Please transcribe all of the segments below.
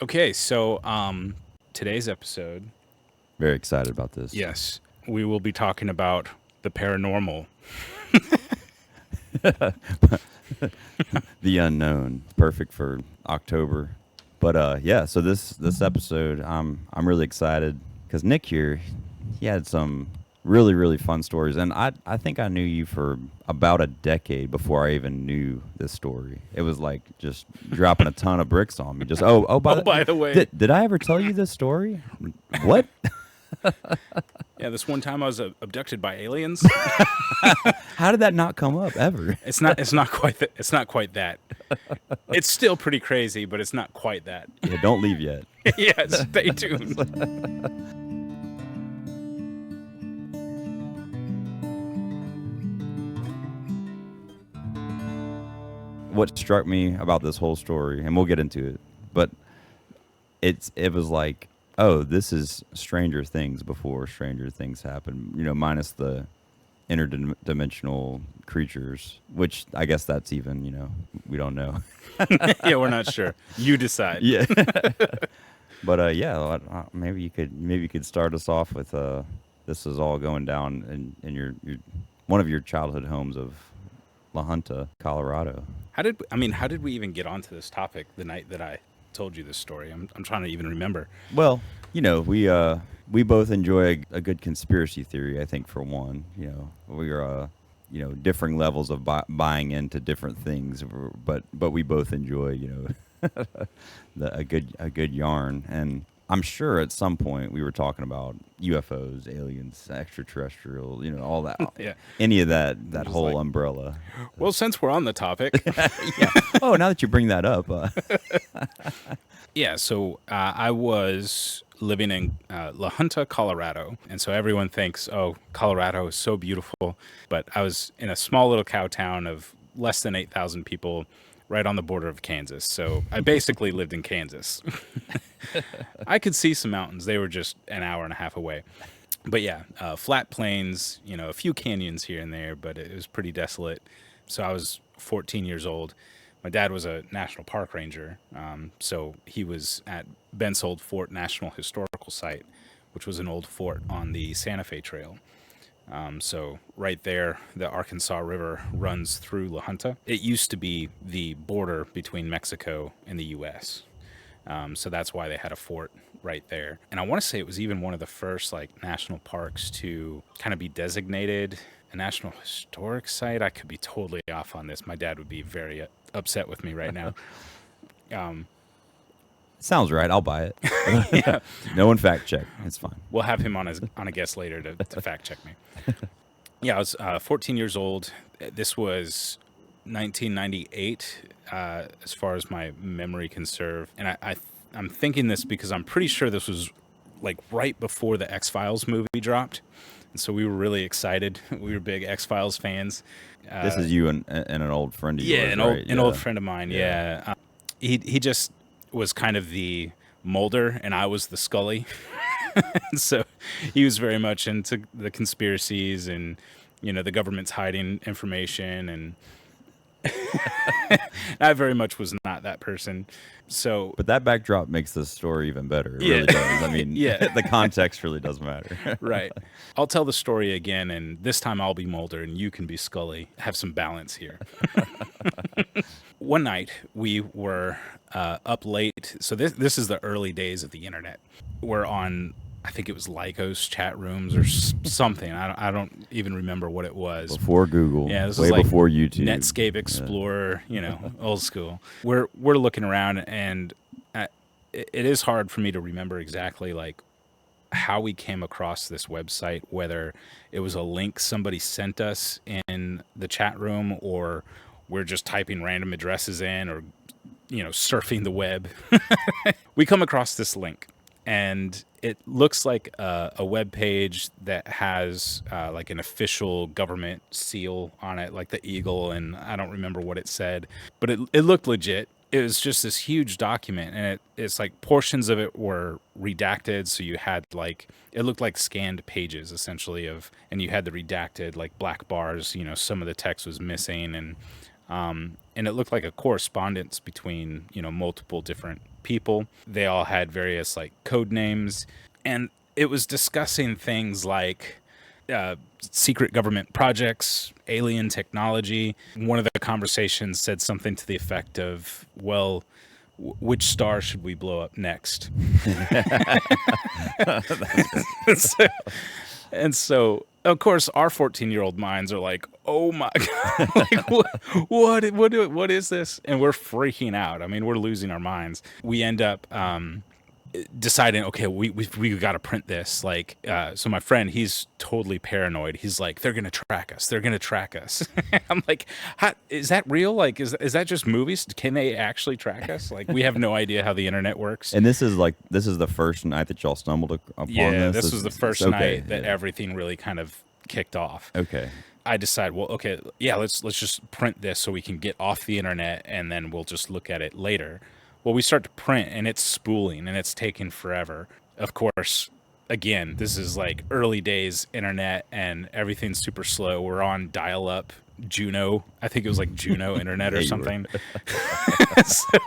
Okay, so today's episode, Very excited about this. yes, we will be talking about the paranormal. The unknown, perfect for October. But yeah, so this episode, I'm really excited because Nick here, he had some really fun stories, and I think I knew you for about a decade before I even knew this story. It was like just dropping a ton of bricks on me. Just by Oh, by the way, did I ever tell you this story? What? yeah, this one time I was abducted by aliens. How did that not come up ever? It's not quite that. It's not quite that. It's still pretty crazy, but it's not quite that. Yeah, don't leave yet. Yeah, stay tuned. What struck me about this whole story, and we'll get into it, but it was like, oh, this is Stranger Things before Stranger Things happened. Minus the interdimensional creatures, which I guess that's even we don't know. Yeah, we're not sure. You decide. Yeah, but yeah, maybe you could start us off with this is all going down in your one of your childhood homes of La Junta, Colorado. How did we even get onto this topic the night that I told you this story? I'm trying to even remember. Well, we both enjoy a good conspiracy theory. I think for one, we're differing levels of buying into different things, but we both enjoy a good yarn. And I'm sure at some point we were talking about UFOs, aliens, extraterrestrial, all that, Yeah. any of that Just whole like, umbrella. well, since we're on the topic, Yeah. Oh, now that you bring that up, yeah, so I was living in La Junta, Colorado. And so everyone thinks, oh, Colorado is so beautiful. But I was in a small little cow town of less than 8,000 people right on the border of Kansas. So I basically lived in Kansas. I could see some mountains. They were just an hour and a half away. But yeah, flat plains, a few canyons here and there, but it was pretty desolate. So I was 14 years old. My dad was a national park ranger, so he was at Bensold Fort National Historical Site, which was an old fort on the Santa Fe Trail. So right there, the Arkansas River runs through La Junta. It used to be the border between Mexico and the U.S., so that's why they had a fort right there. And I want to say it was even one of the first national parks to kind of be designated a national historic site. I could be totally off on this. My dad would be very upset with me right now. sounds right. I'll buy it. Yeah, No one fact check. It's fine. we'll have him on a guest later to fact check me. Yeah, I was 14 years old. This was 1998, as far as my memory can serve. And I'm thinking this because I'm pretty sure this was right before the X-Files movie dropped. And so we were really excited. We were big X-Files fans. This is you and an old friend of Yeah, yours, an right? old friend of mine. Yeah, he just was kind of the Mulder, and I was the Scully. So he was very much into the conspiracies and the government's hiding information, and I very much was not that person. So But that backdrop makes this story even better. It yeah, really does. I mean, yeah, the context really does matter. right. I'll tell the story again, and this time I'll be Mulder, and you can be Scully. Have some balance here. One night we were up late. So this is the early days of the internet. We're on, I think it was Lycos chat rooms or something. I don't even remember what it was. Before Google, Yeah, this way was like before YouTube. Netscape Explorer, old school. We're looking around, and it is hard for me to remember exactly how we came across this website, whether it was a link somebody sent us in the chat room, or we're just typing random addresses in, or surfing the web. We come across this link, and it looks like a web page that has an official government seal on it, like the eagle, and I don't remember what it said, but it looked legit. It was just this huge document, and it's like portions of it were redacted, so you had it looked like scanned pages essentially and you had the redacted black bars. Some of the text was missing, and And it looked like a correspondence between, multiple different people. They all had various like code names, and it was discussing things like secret government projects, alien technology. One of the conversations said something to the effect of, well, which star should we blow up next? so, and so, of course, our 14-year-old minds are like, "Oh my god, like what is this?" And we're freaking out. I mean, we're losing our minds. We end up deciding, okay, we got to print this. Like, so my friend, he's totally paranoid. He's like, they're gonna track us. They're gonna track us. I'm like, is that real? Like, is that just movies? Can they actually track us? Like, we have no idea how the internet works. And this is the first night that y'all stumbled upon Yeah, this. this was the first okay, night that everything really kind of kicked off. Okay. I decide, well, okay, yeah, let's just print this so we can get off the internet, and then we'll just look at it later. Well, we start to print, and it's spooling, and it's taking forever. Of course, again, this is like early days internet, and everything's super slow. We're on dial-up Juno. I think it was like Juno internet or something. So,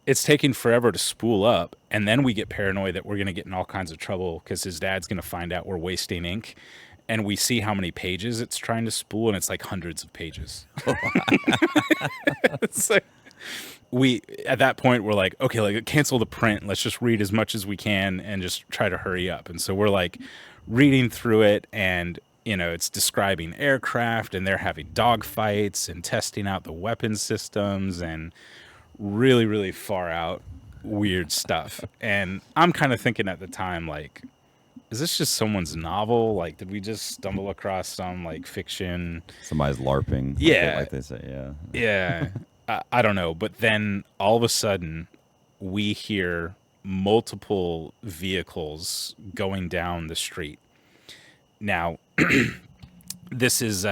it's taking forever to spool up, and then we get paranoid that we're going to get in all kinds of trouble because his dad's going to find out we're wasting ink. And we see how many pages it's trying to spool, and it's like hundreds of pages. So we, at that point, we're like, okay, like cancel the print. Let's just read as much as we can and just try to hurry up. And so we're like reading through it, and it's describing aircraft, and they're having dogfights and testing out the weapon systems and really, really far out weird stuff. And I'm kind of thinking at the time, like, is this just someone's novel? Like, did we just stumble across some like fiction? Somebody's LARPing. Yeah. Like they say, yeah. Yeah. I don't know. But then all of a sudden, we hear multiple vehicles going down the street. Now, this is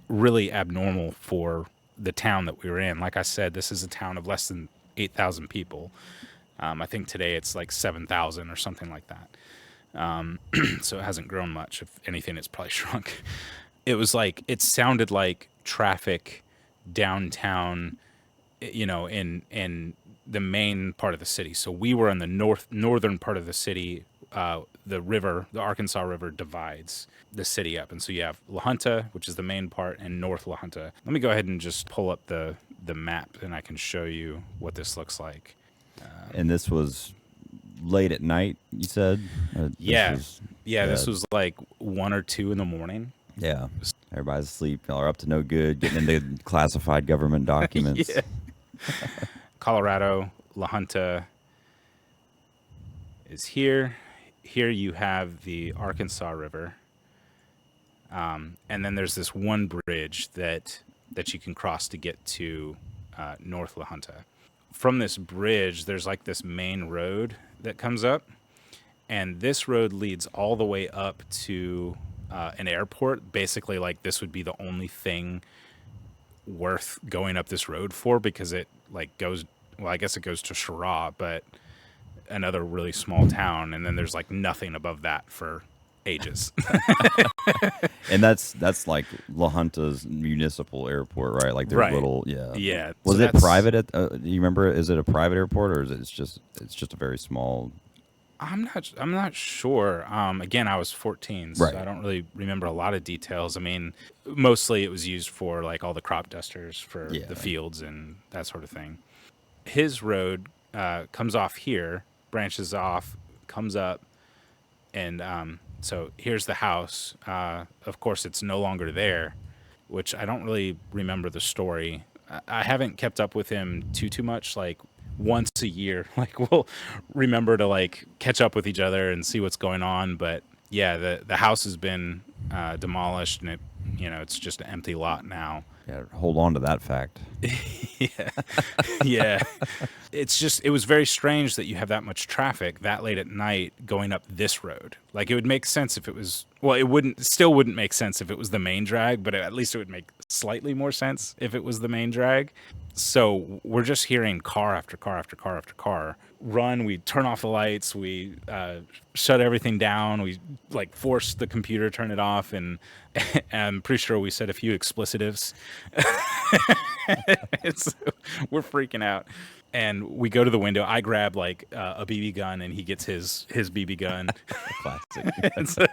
really abnormal for the town that we were in. Like I said, this is a town of less than 8,000 people. I think today it's like 7,000 or something like that. So it hasn't grown much. If anything, it's probably shrunk. It sounded like traffic downtown, in the main part of the city. So we were in the northern part of the city. The Arkansas River divides the city up. And so you have La Junta, which is the main part, and North La Junta. Let me go ahead and just pull up the map, and I can show you what this looks like. And this was late at night, you said? This was like 1 or 2 in the morning. Yeah. Everybody's asleep. Y'all are up to no good, getting into classified government documents. Yeah. Colorado, La Junta is here. Here you have the Arkansas River. And then there's this one bridge that you can cross to get to North La Junta. From this bridge, there's like this main road that comes up, and this road leads all the way up to an airport. Basically, like, this would be the only thing worth going up this road for, because it like goes, well, I guess it goes to Chirac, but another really small town, and then there's like nothing above that for ages. And that's like La Junta's municipal airport, right? Like their little, Yeah. Was So it private? Do you remember? Is it a private airport, or is it just a very small? I'm not sure. Again, I was 14, so Right. I don't really remember a lot of details. I mean, mostly it was used for like all the crop dusters for the fields and that sort of thing. His road comes off here, branches off, comes up, and so here's the house. Of course, it's no longer there, which I don't really remember the story. I haven't kept up with him too much. Like, once a year, like, we'll remember to like catch up with each other and see what's going on. But yeah, the house has been demolished, and it's just an empty lot now. Yeah, hold on to that fact. Yeah. It was very strange that you have that much traffic that late at night going up this road. Like, it would make sense if it was, well, it still wouldn't make sense if it was the main drag, but at least it would make slightly more sense if it was the main drag. So we're just hearing car after car after car after car run. We turn off the lights. We shut everything down. We like force the computer, turn it off, and I'm pretty sure we said a few explicitives. it's, we're freaking out. And we go to the window. I grab like a BB gun, and he gets his BB gun. Classic. and, so,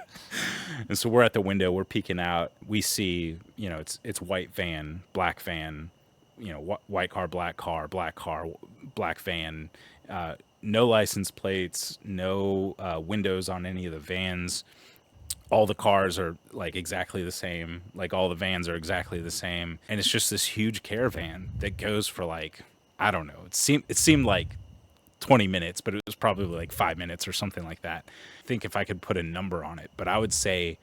and so we're at the window. We're peeking out. We see, it's white van, black van, white car, black car, black van. No license plates, no windows on any of the vans. All the cars are like exactly the same. Like all the vans are exactly the same, and it's just this huge caravan that goes for like, I don't know. It seemed like 20 minutes, but it was probably like 5 minutes or something like that. I think if I could put a number on it, but I would say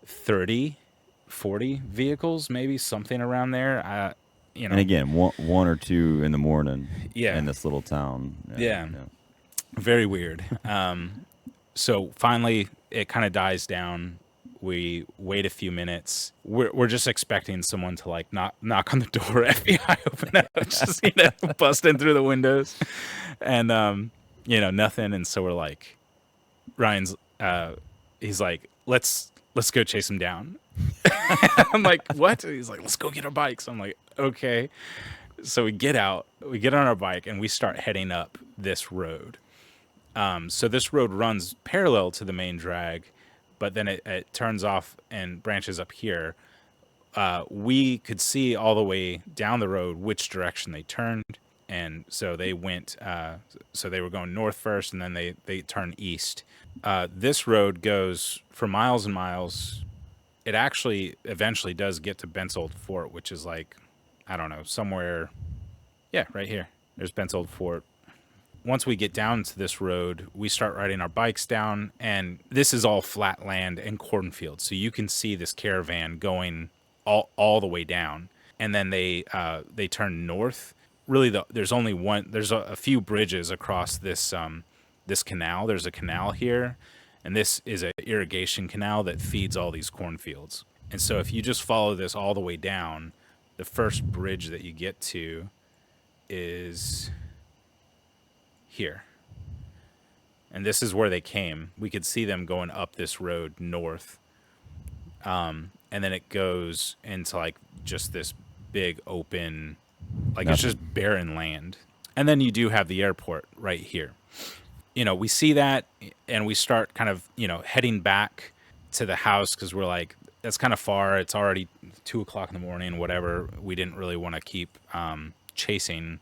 30, 40 vehicles, maybe something around there. And again, one or two in the morning Yeah. in this little town. Yeah. Very weird. So finally, it kind of dies down. We wait a few minutes. We're just expecting someone to like knock on the door. FBI open up, just bust in through the windows, and nothing. And so we're like, Ryan's. He's like, let's go chase him down. I'm like, what? He's like, let's go get our bikes. I'm like, okay. So we get out, we get on our bike, and we start heading up this road. So this road runs parallel to the main drag, but then it turns off and branches up here. We could see all the way down the road which direction they turned, and so they went. So they were going north first, and then they turn east. This road goes for miles and miles. It actually eventually does get to Bensold Fort, which is like, I don't know, somewhere. Yeah, right here. There's Bensold Fort. Once we get down to this road, we start riding our bikes down, and this is all flat land and cornfields. So you can see this caravan going all the way down, and then they turn north. Really, there's only one. There's a few bridges across this this canal. There's a canal here, and this is an irrigation canal that feeds all these cornfields. And so if you just follow this all the way down, the first bridge that you get to is here. And this is where they came. We could see them going up this road north. And then it goes into like just this big open, like it's just barren land. And then you do have the airport right here. We see that, and we start kind of, heading back to the house because we're like, that's kind of far. It's already 2:00 in the morning, whatever. We didn't really want to keep chasing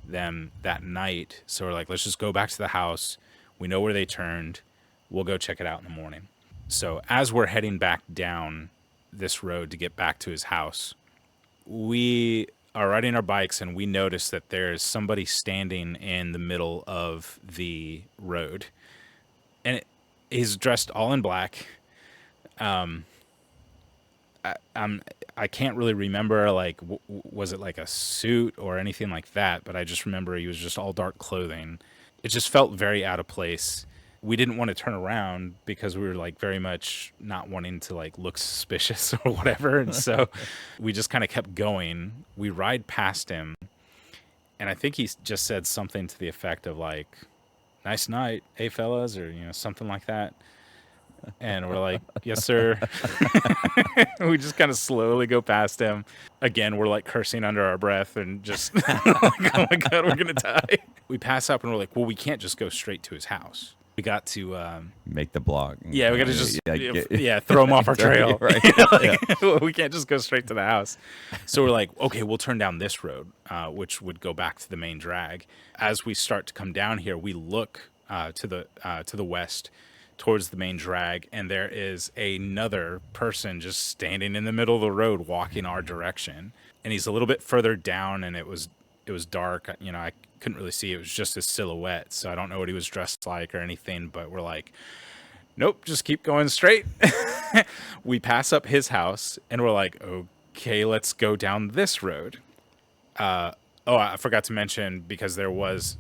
them that night. So we're like, let's just go back to the house. We know where they turned. We'll go check it out in the morning. So as we're heading back down this road to get back to his house, we are riding our bikes, and we notice that there's somebody standing in the middle of the road. And he's dressed all in black. I can't really remember, like, was it like a suit or anything like that, but I just remember he was just all dark clothing. It just felt very out of place. We didn't want to turn around because we were like very much not wanting to like look suspicious or whatever. And so we just kind of kept going. We ride past him, and I think he just said something to the effect of like, "Nice night, hey fellas," or something like that. And we're like, "Yes, sir." We just kind of slowly go past him. Again, we're like cursing under our breath and just like, oh my God, we're going to die. We pass up, and we're like, well, we can't just go straight to his house. We got to make the block. Yeah, we got to just throw him off our trail. Right. We can't just go straight to the house. So we're like, okay, we'll turn down this road, which would go back to the main drag. As we start to come down here, we look to the west towards the main drag, and there is another person just standing in the middle of the road walking our direction. And he's a little bit further down, and it was dark. I couldn't really see. It was just his silhouette, so I don't know what he was dressed like or anything, but we're like, nope, just keep going straight. We pass up his house, and we're like, okay, let's go down this road. I forgot to mention, because there was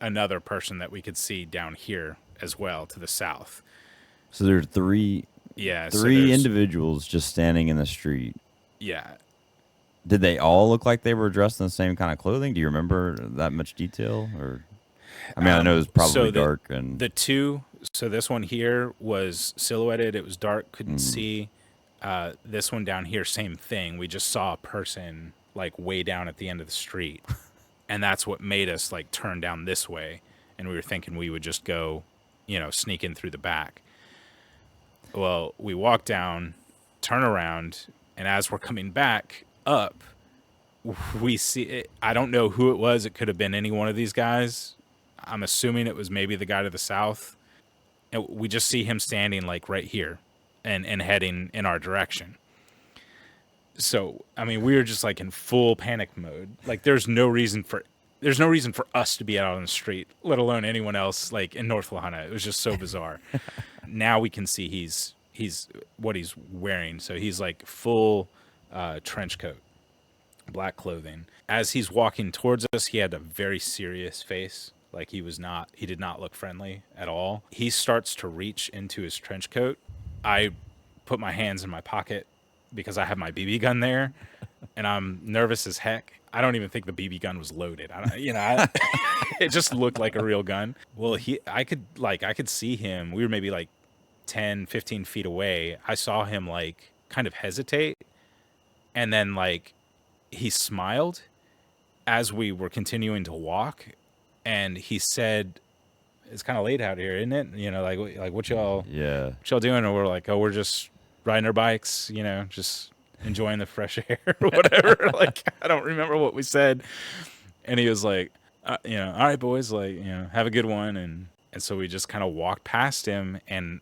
another person that we could see down here as well to the south. So there's three individuals just standing in the street. Yeah. Did they all look like they were dressed in the same kind of clothing? Do you remember that much detail? Or I mean, I know it was probably dark. And the two, so this one here was silhouetted. It was dark, couldn't see. This one down here, same thing. We just saw a person like way down at the end of the street, and that's what made us like turn down this way. And we were thinking we would just go, sneak in through the back. Well, we walk down, turn around, and as we're coming back up, we see it. I don't know who it was. It could have been any one of these guys. I'm assuming it was maybe the guy to the south. And we just see him standing like right here and heading in our direction. So, I mean, we were just like in full panic mode. Like there's no reason for us to be out on the street, let alone anyone else like in North La Junta. It was just so bizarre. Now we can see he's what he's wearing. So he's like full trench coat, black clothing. As he's walking towards us, he had a very serious face. Like he did not look friendly at all. He starts to reach into his trench coat. I put my hands in my pocket because I have my BB gun there, and I'm nervous as heck. I don't even think the BB gun was loaded. It just looked like a real gun. Well, I could see him. We were maybe like 10, 15 feet away. I saw him like kind of hesitate, and then like he smiled as we were continuing to walk, and he said, "It's kind of late out here, isn't it? Like what y'all doing?" And we're like, "Oh, we're just riding our bikes, just enjoying the fresh air or whatever." Like, I don't remember what we said. And he was like, "All right, boys, like, have a good one." And so we just kind of walked past him. And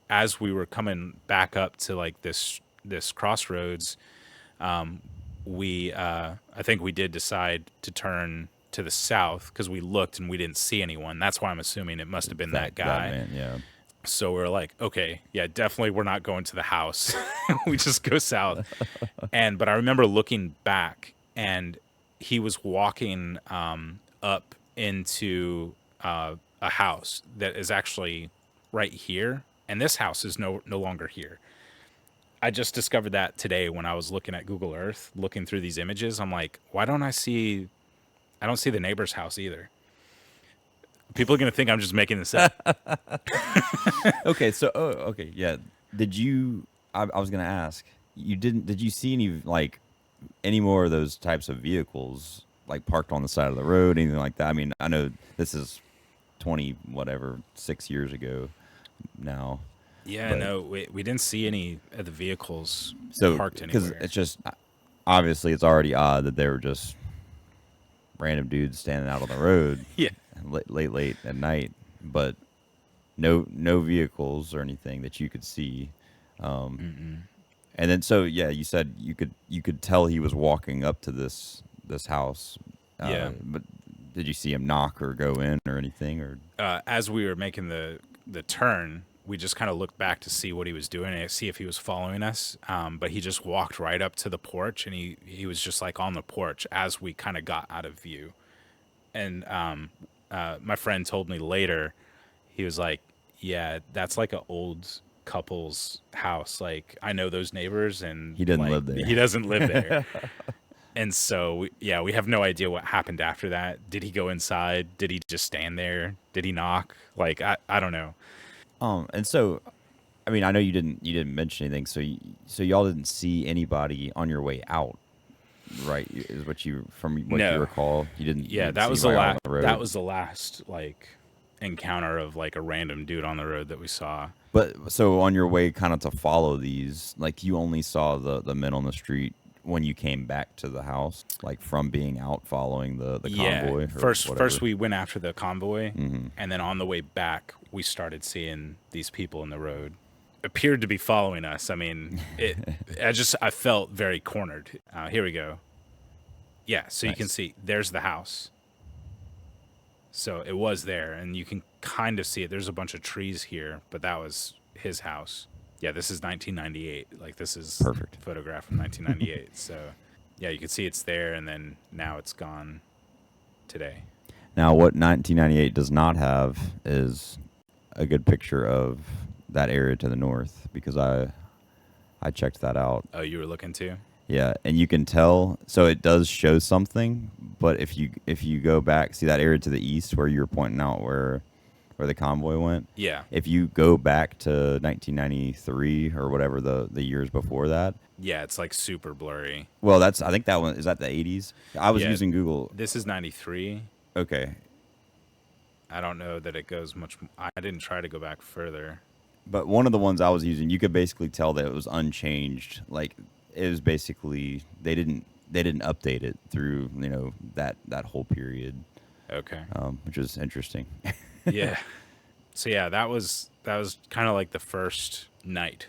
as we were coming back up to like this crossroads, I think we did decide to turn to the south because we looked and we didn't see anyone. That's why I'm assuming it must have been that guy. That man, yeah. So we're like, okay, yeah, definitely we're not going to the house. We just go south. But I remember looking back, and he was walking up into a house that is actually right here. And this house is no longer here. I just discovered that today when I was looking at Google Earth, looking through these images. I'm like, why don't I see the neighbor's house either? People are going to think I'm just making this up. Okay, so okay, yeah. Did you? I was going to ask. You didn't? Did you see any more of those types of vehicles like parked on the side of the road, anything like that? I mean, I know this is 6 years ago now. Yeah, no, we didn't see any of the vehicles parked anywhere. Because it's just obviously it's already odd that they were just random dudes standing out on the road. Yeah. Late at night, but no vehicles or anything that you could see. And then so yeah, you said you could tell he was walking up to this house. Yeah. But did you see him knock or go in or anything? Or as we were making the turn, we just kind of looked back to see what he was doing and see if he was following us. But he just walked right up to the porch, and he was just like on the porch as we kind of got out of view. And my friend told me later, he was like, "Yeah, that's like an old couple's house. Like, I know those neighbors, and he doesn't live there. He doesn't live there." And so, we have no idea what happened after that. Did he go inside? Did he just stand there? Did he knock? Like, I don't know. And so, I mean, I know you didn't mention anything. So y'all didn't see anybody on your way out, right? Is what you you recall? You didn't. Yeah, that was the last. That was the last like encounter of like a random dude on the road that we saw. But so on your way, kind of to follow these, like you only saw the men on the street when you came back to the house, like from being out following the convoy. First we went after the convoy, and then on the way back we started seeing these people in the road. Appeared to be following us. I mean, I felt very cornered. Here we go. Yeah, so nice. You can see there's the house. So it was there, and you can kind of see it. There's a bunch of trees here, but that was his house. Yeah, this is 1998. Like, this is perfect photograph from 1998. So, yeah, you can see it's there, and then now it's gone today. Now, what 1998 does not have is a good picture of that area to the north, because I checked that out. Oh, you were looking too? Yeah, and you can tell. So it does show something, but if you go back, see that area to the east where you were pointing out where where the convoy went. Yeah. If you go back to 1993 or whatever the years before that, Yeah, it's like super blurry. well, that's I think that one is that the 80s. I was Yeah. using Google. This is 93. Okay, I don't know that it goes much. I didn't try to go back further. but one of the ones I was using, you could basically tell that it was unchanged. Like it was basically they didn't update it through that whole period, Okay. which was interesting. Yeah. So yeah, that was kind of like the first night.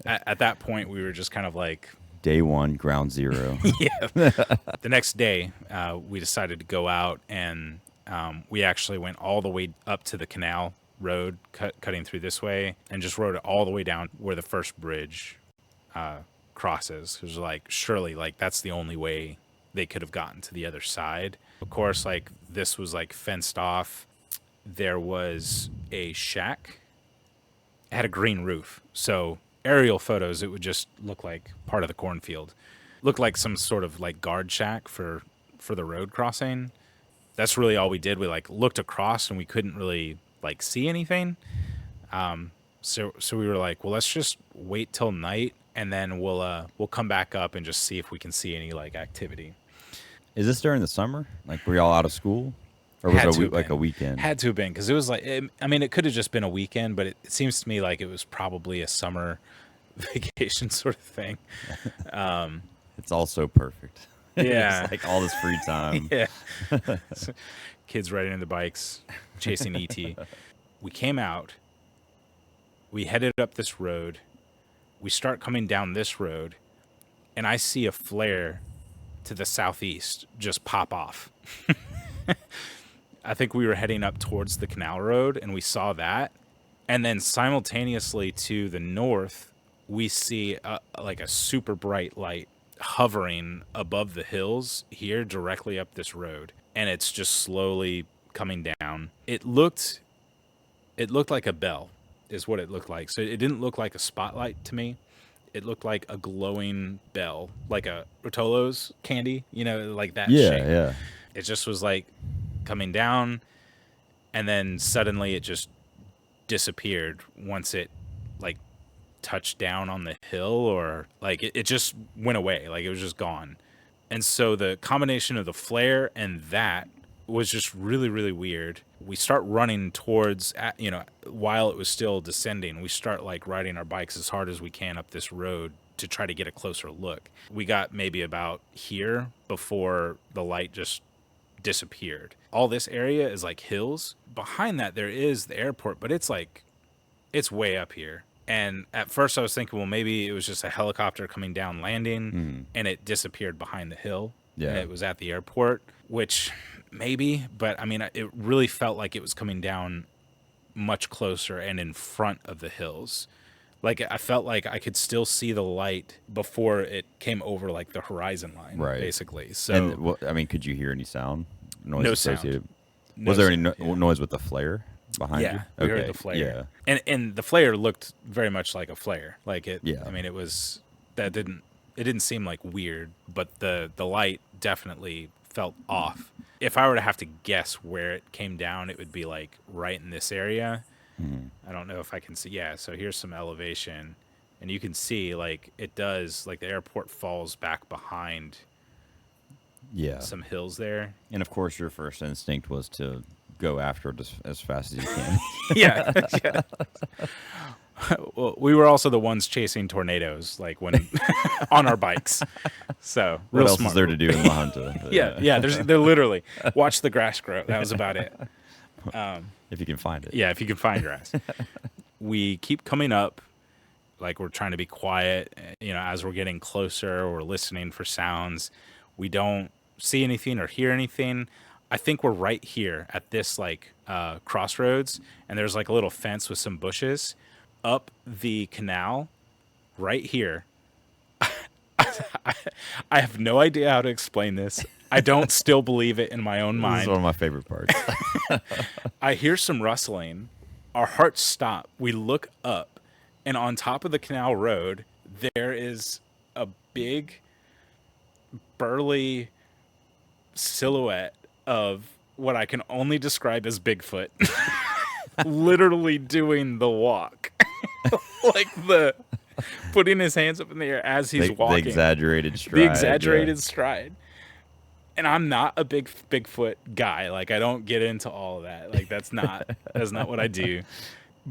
At that point, we were just kind of like, Day one, ground zero. yeah. The next day, we decided to go out, and we actually went all the way up to the canal road, cutting through this way, and just rode it all the way down where the first bridge crosses. It was like, surely, like that's the only way they could have gotten to the other side. Of course, like this was like fenced off. There was a shack. It had a green roof, so aerial photos, it would just look like part of the cornfield. Looked like some sort of like guard shack for the road crossing. That's really all we did. We like looked across and we couldn't really like see anything. So we were like, well, let's just wait till night and then we'll come back up and just see if we can see any like activity. Is this during the summer? Like were y'all out of school, or was Had it to have like a been. weekend? Had to have been because it was like, I mean, it could have just been a weekend, but it seems to me like it was probably a summer vacation sort of thing. It's all so perfect. Yeah. It's like all this free time. Yeah. Kids riding their bikes, chasing ET. We came out. We headed up this road. We start coming down this road, and I see a flare to the southeast just pop off. I think we were heading up towards the canal road, and we saw that. And then simultaneously to the north, we see like a super bright light hovering above the hills here directly up this road. And it's just slowly coming down. It looked like a bell is what it looked like. So it didn't look like a spotlight to me. It looked like a glowing bell, like a Rotolo's candy, like that Yeah, shape. yeah. It just was like coming down, and then suddenly it just disappeared once it like touched down on the hill, or like it just went away, like it was just gone. And so the combination of the flare and that was just really, really weird. We start running towards, while it was still descending, we start like riding our bikes as hard as we can up this road to try to get a closer look. We got maybe about here before the light just disappeared. All this area is like hills. Behind that, there is the airport, but it's way up here. And at first I was thinking, well, maybe it was just a helicopter coming down landing and it disappeared behind the hill. Yeah. And it was at the airport, which maybe, but I mean, it really felt like it was coming down much closer and in front of the hills. Like I felt like I could still see the light before it came over like the horizon line, Right. basically. So And I mean, could you hear any sound? Noise No associated? sound. No Was there any sound, yeah. noise with the flare behind you? Yeah, we heard the flare. Yeah. And the flare looked very much like a flare. Like it. Yeah. I mean, it didn't seem like weird, but the light definitely felt off. If I were to have to guess where it came down, it would be like right in this area. I don't know if I can see. Yeah. So here's some elevation, and you can see like it does, like the airport falls back behind Yeah. some hills there. And of course, your first instinct was to go after it as fast as you can. Yeah. Yeah. Well, we were also the ones chasing tornadoes, like when on our bikes. So What real else smart. is there to do in La Junta? Yeah. They're literally watch the grass grow. That was about it. If you can find it. Yeah, if you can find grass. We keep coming up, like we're trying to be quiet. As we're getting closer, we're listening for sounds. We don't see anything or hear anything. I think we're right here at this like crossroads, and there's like a little fence with some bushes up the canal right here. I have no idea how to explain this. I don't still believe it in my own This mind. is one of my favorite parts. I hear some rustling. Our hearts stop. We look up, and on top of the canal road, there is a big, burly silhouette of what I can only describe as Bigfoot. literally doing the walk, like the putting his hands up in the air as he's The walking. exaggerated stride. The exaggerated stride. And I'm not a big Bigfoot guy. Like I don't get into all of that. Like that's not what I do.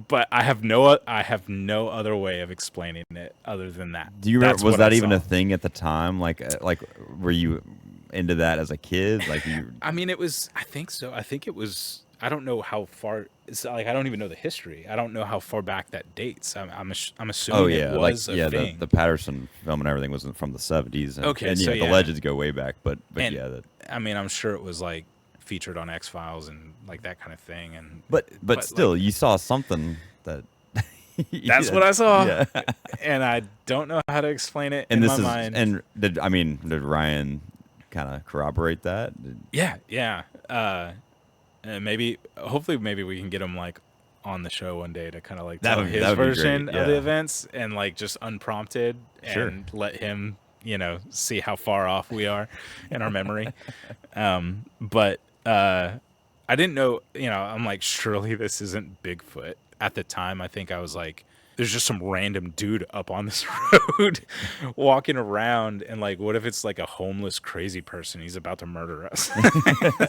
But I have no other way of explaining it other than that. Do you That's remember? Was what I that even saw. a thing at the time? Like, were you into that as a kid? Like, you? I mean, it was. I think so. I think it was. I don't know how far. It's like I don't even know the history. I don't know how far back that dates. I'm Oh assuming it yeah, like was a yeah, thing. the Patterson film and everything was from the 70s, Okay, and so yeah, the yeah, legends go way back. But and yeah, that, I mean, I'm sure it was like featured on X Files and like that kind of thing. And but like still, you saw something that. that's what I saw, Yeah. and I don't know how to explain it And in this my is mind. did Ryan kind of corroborate that? Yeah, yeah. And maybe, hopefully, maybe we can get him like on the show one day to kind of like tell That his would be great. version of the Yeah, events and like just unprompted sure. and let him, see how far off we are in our memory. But I didn't know, I'm like, surely this isn't Bigfoot. At the time, I think I was like, there's just some random dude up on this road walking around. And like, what if it's like a homeless, crazy person? He's about to murder us.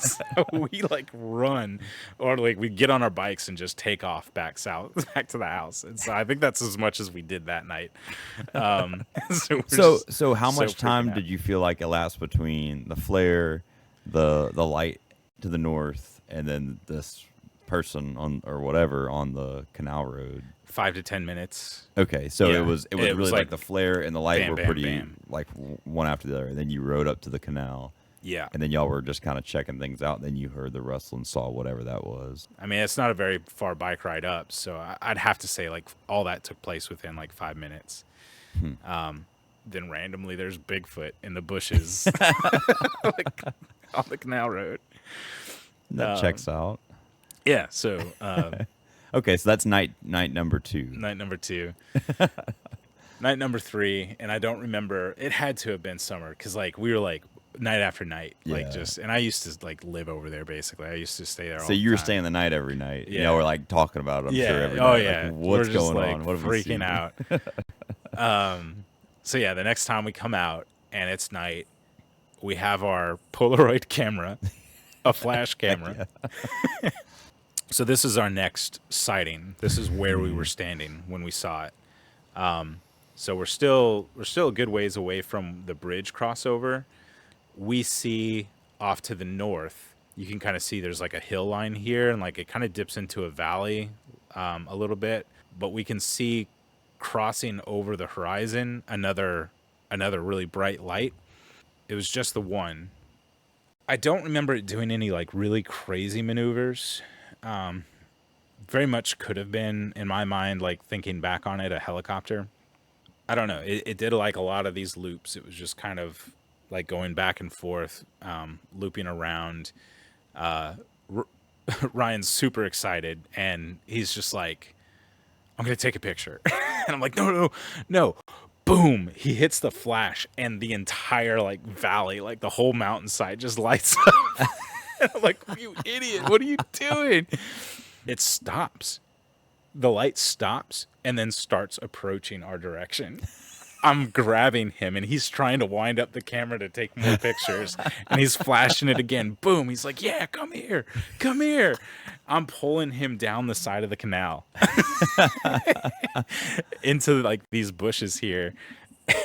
So we like run or like we get on our bikes and just take off back south, back to the house. And so I think that's as much as we did that night. So we're just So how so much freaking time out. did you feel like elapsed between the flare, the light to the north, and then this person on or whatever on the canal road? 5 to 10 minutes. Okay, so Yeah, it was it really was like like the flare and the light bam, were bam, pretty bam. like one after the other, and then you rode up to the canal, Yeah. and then y'all were just kind of checking things out, and then you heard the rustle and saw whatever that was. I mean, it's not a very far bike ride up, so I'd have to say like all that took place within like 5 minutes. Hmm. Then randomly, there's Bigfoot in the bushes, like on the canal road. That checks out. Yeah. So Okay, so that's night number 2. night number 2, night number 3, and I don't remember. It had to have been summer because like we were like night after night, like Yeah. just. And I used to like live over there basically. I used to stay there all So the you were time. staying the night every night. Yeah. Y'all were like talking about it, I'm Yeah. sure, every Oh night. yeah. Like, We're what's just going like on? What have we seen? freaking out. So yeah, the next time we come out and it's night, we have our Polaroid camera, a flash camera. So this is our next sighting. This is where we were standing when we saw it. So we're still a good ways away from the bridge crossover. We see off to the north. You can kind of see there's like a hill line here, and like it kind of dips into a valley a little bit. But we can see crossing over the horizon another really bright light. It was just the one. I don't remember it doing any like really crazy maneuvers. Very much could have been in my mind, like thinking back on it, a helicopter. I don't know. It did like a lot of these loops. It was just kind of like going back and forth, looping around. Ryan's super excited, and he's just like, I'm going to take a picture. And I'm like, no, no, no. Boom. He hits the flash, and the entire like valley, like the whole mountainside just lights up. And I'm like, you idiot. What are you doing? It stops. The light stops and then starts approaching our direction. I'm grabbing him, and he's trying to wind up the camera to take more pictures, and he's flashing it again. Boom. He's like, yeah, come here. Come here. I'm pulling him down the side of the canal into like these bushes here.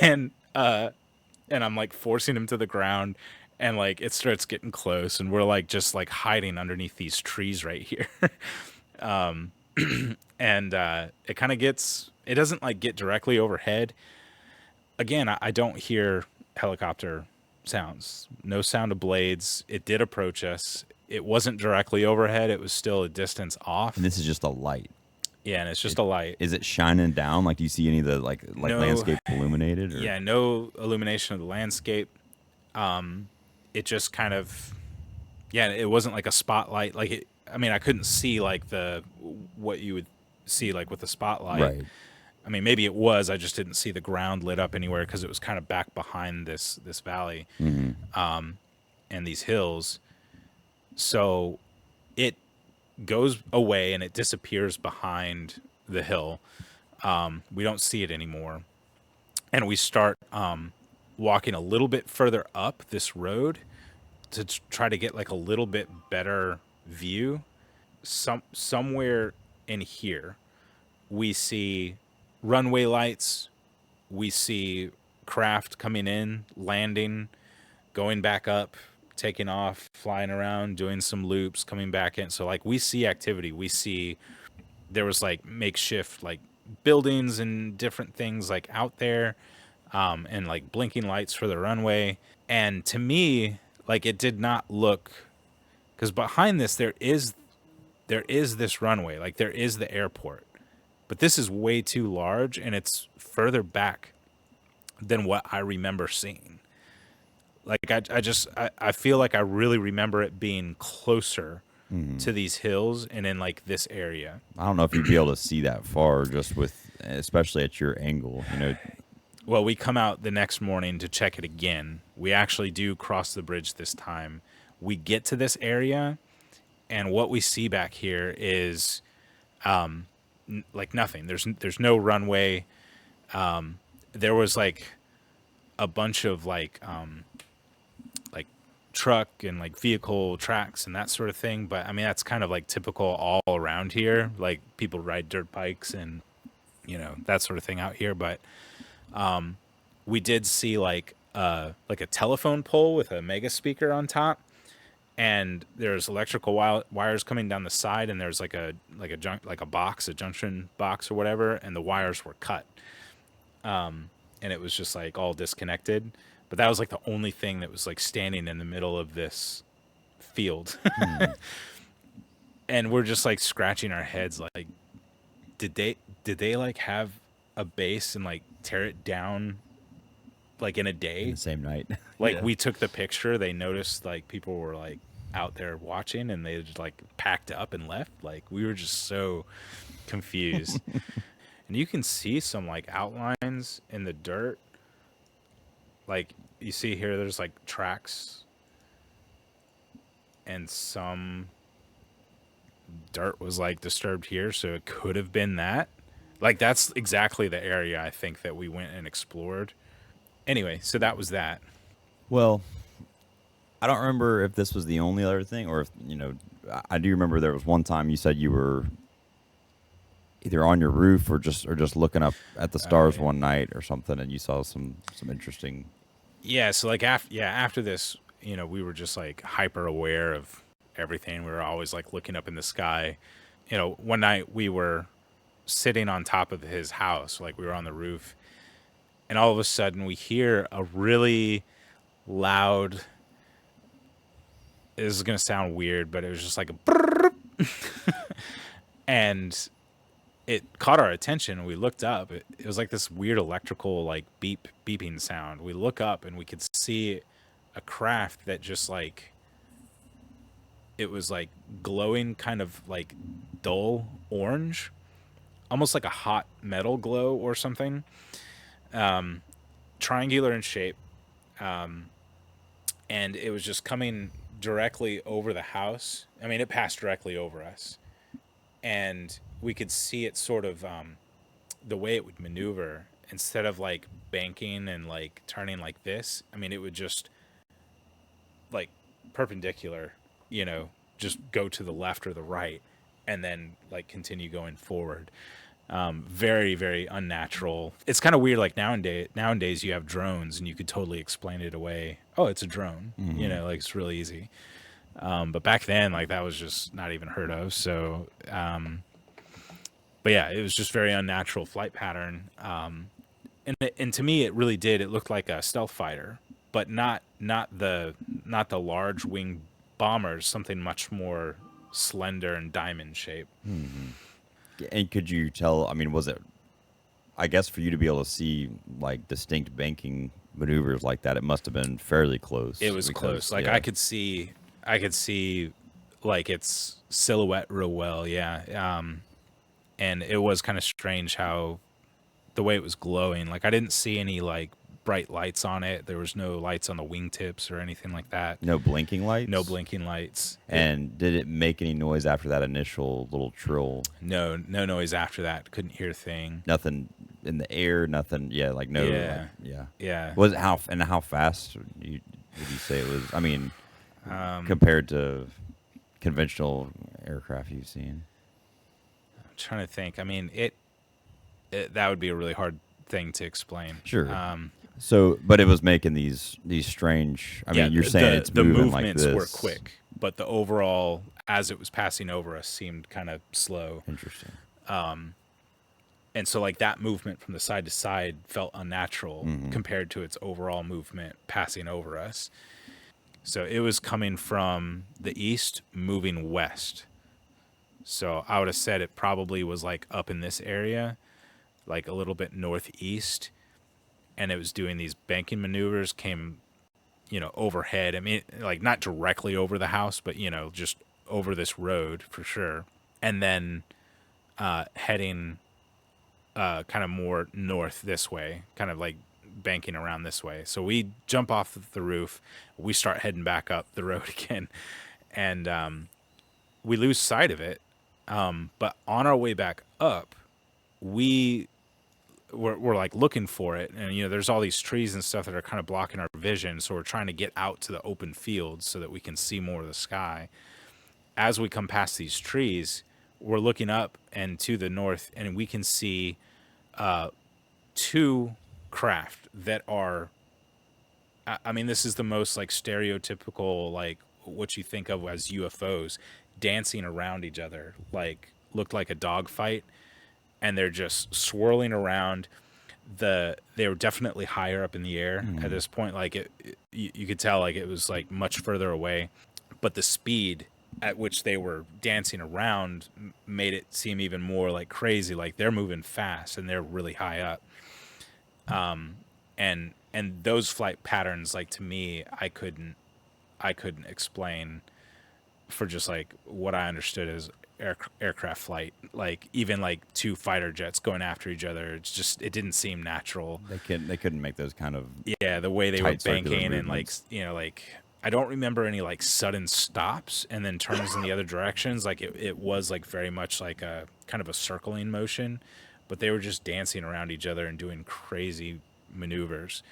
And I'm like forcing him to the ground, and like it starts getting close, and we're like just like hiding underneath these trees right here. And it kind of gets, it doesn't like get directly overhead. Again, I don't hear helicopter sounds, no sound of blades. It did approach us. It wasn't directly overhead. It was still a distance off. And this is just a light. Yeah, and it's just a light. Is it shining down? Like, do you see any of the like No. landscape illuminated? Or? Yeah, no illumination of the landscape. It just kind of, yeah, it wasn't like a spotlight. Like it, I mean, I couldn't see like what you would see like with the spotlight. Right. I mean, maybe it was. I just didn't see the ground lit up anywhere because it was kind of back behind this valley, and these hills. So it goes away and it disappears behind the hill. We don't see it anymore. And we start walking a little bit further up this road to try to get like a little bit better view. Somewhere in here, we see runway lights. We see craft coming in, landing, going back up, taking off, flying around, doing some loops, coming back in. So like we see activity. We see there was like makeshift like buildings and different things like out there, and like blinking lights for the runway. And to me, like it did not look, because behind this there is this runway, like there is the airport, but this is way too large and it's further back than what I remember seeing. Like I feel like I really remember it being closer to these hills and in like this area. I don't know if you'd be able to see that far just with, especially at your angle. Well, we come out the next morning to check it again. We actually do cross the bridge this time. We get to this area, and what we see back here is like nothing. There's no runway. There was like a bunch of like truck and like vehicle tracks and that sort of thing. But I mean, that's kind of like typical all around here. Like people ride dirt bikes and that sort of thing out here. But we did see like a telephone pole with a mega speaker on top, and there's electrical wires coming down the side, and there's like a junction box or whatever, and the wires were cut, and it was just like all disconnected. But that was like the only thing that was like standing in the middle of this field. And we're just like scratching our heads like, did they like have a base and like tear it down like in a day? The same night. Like Yeah. we took the picture, they noticed like people were like out there watching, and they just like packed up and left. Like we were just so confused. And you can see some like outlines in the dirt. Like you see here, there's like tracks and some dirt was like disturbed here, so it could have been that. Like that's exactly the area I think that we went and explored. Anyway, so that was that. Well, I don't remember if this was the only other thing, or if I do remember there was one time you said you were either on your roof or just looking up at the stars Yeah. one night or something, and you saw some interesting. Yeah, so like after this, we were just like hyper aware of everything. We were always like looking up in the sky. One night we were sitting on top of his house, like we were on the roof, and all of a sudden we hear a really loud, this is going to sound weird, but it was just like a brrrr. And it caught our attention. We looked up. It was like this weird electrical like beeping sound. We look up and we could see a craft that just like, it was like glowing kind of like dull orange, almost like a hot metal glow or something. Triangular in shape. And it was just coming directly over the house. I mean, it passed directly over us. And we could see it sort of, the way it would maneuver, instead of like banking and like turning like this. I mean, it would just like perpendicular, just go to the left or the right, and then like continue going forward. Very, very unnatural. It's kind of weird. Like nowadays you have drones and you could totally explain it away. Oh, it's a drone. Like it's really easy. But back then, like that was just not even heard of. So, but yeah, it was just very unnatural flight pattern. And to me, it really did. It looked like a stealth fighter, but not the large wing bombers. Something much more slender and diamond shaped. And could you tell? I mean, was it? I guess for you to be able to see like distinct banking maneuvers like that, it must have been fairly close. It was close. Like yeah. I could see like its silhouette real well. Yeah. And it was kind of strange how the way it was glowing. Like I didn't see any like bright lights on it. There was no lights on the wingtips or anything like that. No blinking No lights. blinking lights. And did it make any noise after that initial little trill? No noise after that. Couldn't hear a thing. Nothing in the air. Nothing. Yeah, like no. Yeah. Like, yeah. Yeah. Was it how fast would you say it was? I mean, I'm compared to conventional aircraft you've seen. trying to think. I mean, it that would be a really hard thing to explain. Sure. So, but it was making these strange. I mean, you're saying it's the moving like movements this. were quick, but the overall, as it was passing over us, seemed kind of slow. Interesting. And so, like, that movement from the side to side felt unnatural compared to its overall movement passing over us. So it was coming from the east, moving west. So I would have said it probably was like up in this area, like a little bit northeast, and it was doing these banking maneuvers, came, overhead. I mean, like not directly over the house, but, just over this road for sure. And then heading kind of more north this way, kind of like banking around this way. So we jump off the roof, we start heading back up the road again, and we lose sight of it. But on our way back up, we're like looking for it, and there's all these trees and stuff that are kind of blocking our vision. So we're trying to get out to the open fields so that we can see more of the sky. As we come past these trees, we're looking up and to the north, and we can see two craft that are, I mean, this is the most like stereotypical, like what you think of as UFOs, dancing around each other, like looked like a dog fight, and they're just swirling around. They were definitely higher up in the air at this point. Like you could tell like it was like much further away, but the speed at which they were dancing around made it seem even more like crazy. Like they're moving fast and they're really high up. And those flight patterns, like to me, I couldn't explain for just like what I understood as aircraft flight. Like even like two fighter jets going after each other, it didn't seem natural. They couldn't make those kind of the way they were tight circular banking and like movements. like I don't remember any like sudden stops and then turns in the other directions. Like it was like very much like a kind of a circling motion, but they were just dancing around each other and doing crazy maneuvers.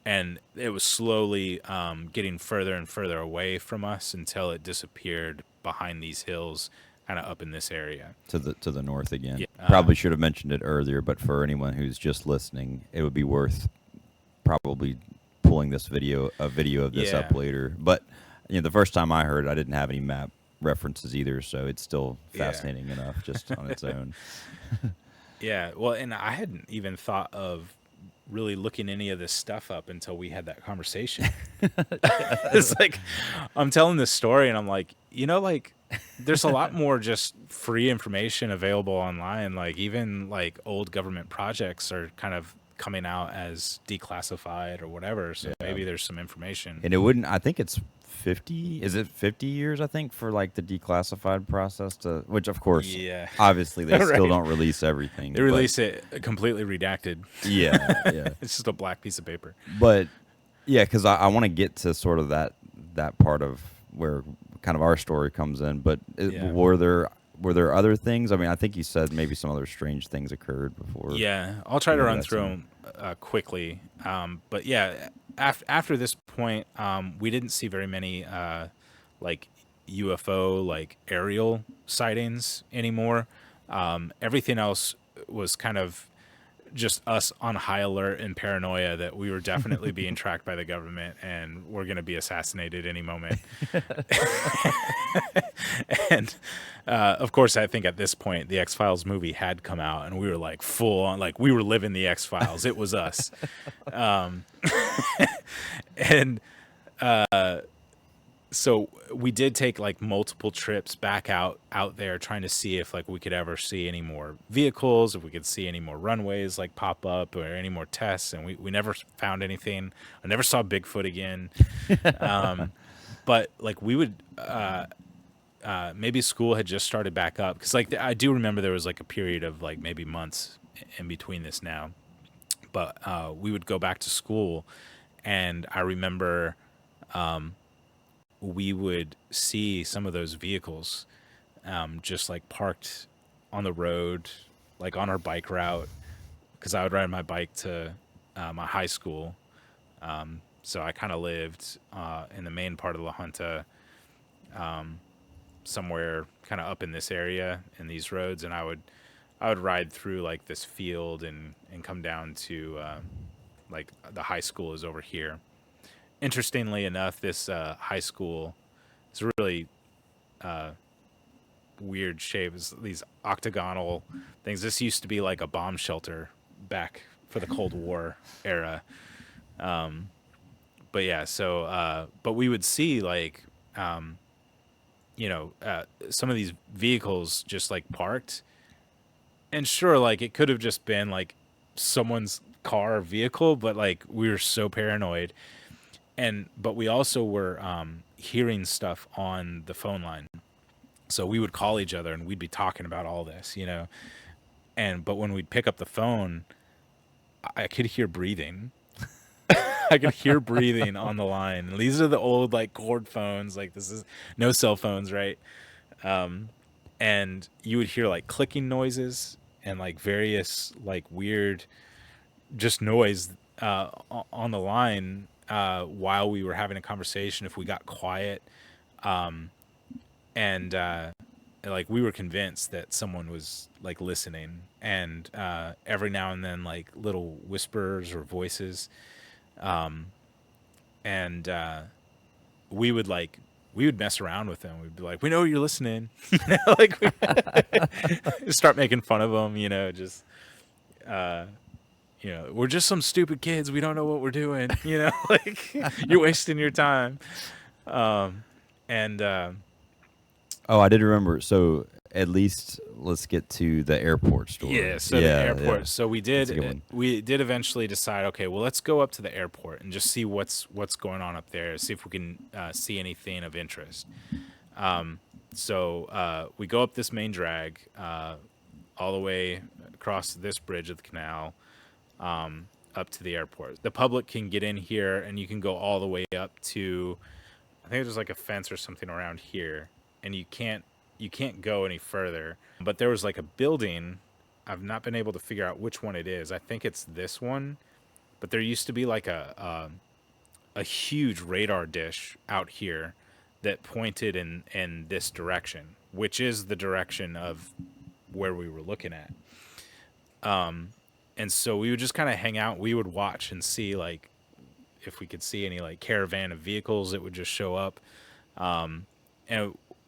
And it was slowly getting further and further away from us until it disappeared behind these hills, kind of up in this area. To the north again. Yeah. Probably should have mentioned it earlier, but for anyone who's just listening, it would be worth probably pulling a video of this up later. But the first time I heard it, I didn't have any map references either, so it's still fascinating enough just on its own. Yeah, well, and I hadn't even thought of really looking any of this stuff up until we had that conversation. It's like I'm telling this story and I'm like, like there's a lot more just free information available online. Like even like old government projects are kind of coming out as declassified or whatever. So maybe there's some information. And it wouldn't, I think it's 50, is it 50 years, I think, for like the declassified process to, which of course, obviously they still don't release everything. They release it completely redacted. Yeah. It's just a black piece of paper. But yeah, because I want to get to sort of that part of where kind of our story comes in. But were there other things? I mean, I think you said maybe some other strange things occurred before. Yeah, I'll try to run through them quickly. But yeah, after this point, we didn't see very many like UFO, like aerial sightings anymore. Everything else was kind of just us on high alert and paranoia that we were definitely being tracked by the government and we're going to be assassinated any moment. And of course, I think at this point, the X-Files movie had come out and we were like full on, like we were living the X-Files. It was us. And so we did take like multiple trips back out there trying to see if like we could ever see any more vehicles, if we could see any more runways like pop up or any more tests. And we never found anything. I never saw Bigfoot again. But like we would, maybe school had just started back up. Cause like I do remember there was like a period of like maybe months in between this now, But we would go back to school, and I remember we would see some of those vehicles just like parked on the road, like on our bike route, because I would ride my bike to my high school. So I kind of lived in the main part of La Junta, somewhere kind of up in this area in these roads, and I would ride through like this field and come down to like the high school is over here. Interestingly enough, this high school is really weird shape. It's these octagonal things. This used to be like a bomb shelter back for the Cold War era. But yeah, so but we would see like some of these vehicles just like parked, and sure, like it could have just been like someone's car or vehicle, but like we were so paranoid, and but we also were hearing stuff on the phone line. So we would call each other and we'd be talking about all this, and but when we'd pick up the phone, I could hear breathing. I could hear breathing on the line. And these are the old like cord phones. Like this is no cell phones, right? And you would hear like clicking noises and like various like weird just noise on the line while we were having a conversation. If we got quiet, and like we were convinced that someone was like listening, and every now and then like little whispers or voices, and we would mess around with them. We'd be like, we know you're listening. Like we start making fun of them, just we're just some stupid kids, we don't know what we're doing, like you're wasting your time. And Oh, I did remember. So at least let's get to the airport story. yeah, so the airport. Yeah. So we That's a good did one. we did eventually decide, okay, well, let's go up to the airport and just see what's going on up there, see if we can see anything of interest. So we go up this main drag all the way across this bridge of the canal, up to the airport. The public can get in here, and you can go all the way up to, I think there's like a fence or something around here, and you can't go any further. But there was like a building. I've not been able to figure out which one it is. I think it's this one. But there used to be like a huge radar dish out here that pointed in this direction, which is the direction of where we were looking at. And so we would just kind of hang out. We would watch and see like if we could see any like caravan of vehicles that would just show up. And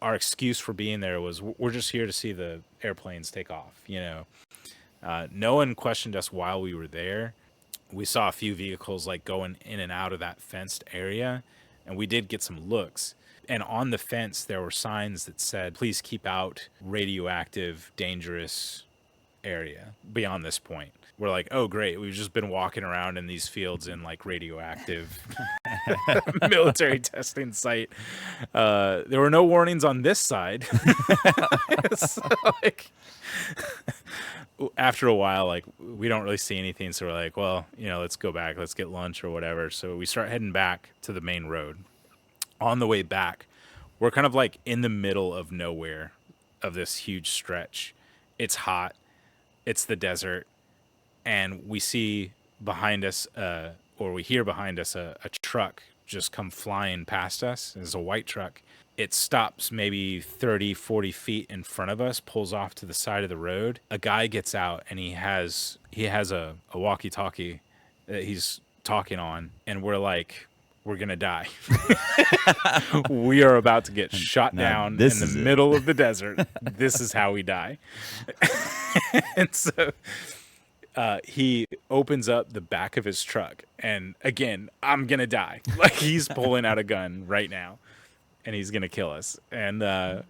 our excuse for being there was we're just here to see the airplanes take off. No one questioned us while we were there. We saw a few vehicles like going in and out of that fenced area, and we did get some looks. And on the fence, there were signs that said, please keep out radioactive, dangerous area beyond this point. We're like, oh, great. We've just been walking around in these fields in like radioactive military testing site. There were no warnings on this side. So, like, after a while, like we don't really see anything. So we're like, well, let's go back. Let's get lunch or whatever. So we start heading back to the main road. On the way back, we're kind of like in the middle of nowhere of this huge stretch. It's hot. It's the desert. And we see behind us, or we hear behind us, a truck just come flying past us. It's a white truck. It stops maybe 30, 40 feet in front of us, pulls off to the side of the road. A guy gets out, and he has a walkie-talkie that he's talking on. And we're like, we're going to die. We are about to get shot down in the middle of the desert. This is how we die. And so he opens up the back of his truck, and again, I'm gonna die. Like he's pulling out a gun right now, and he's gonna kill us. And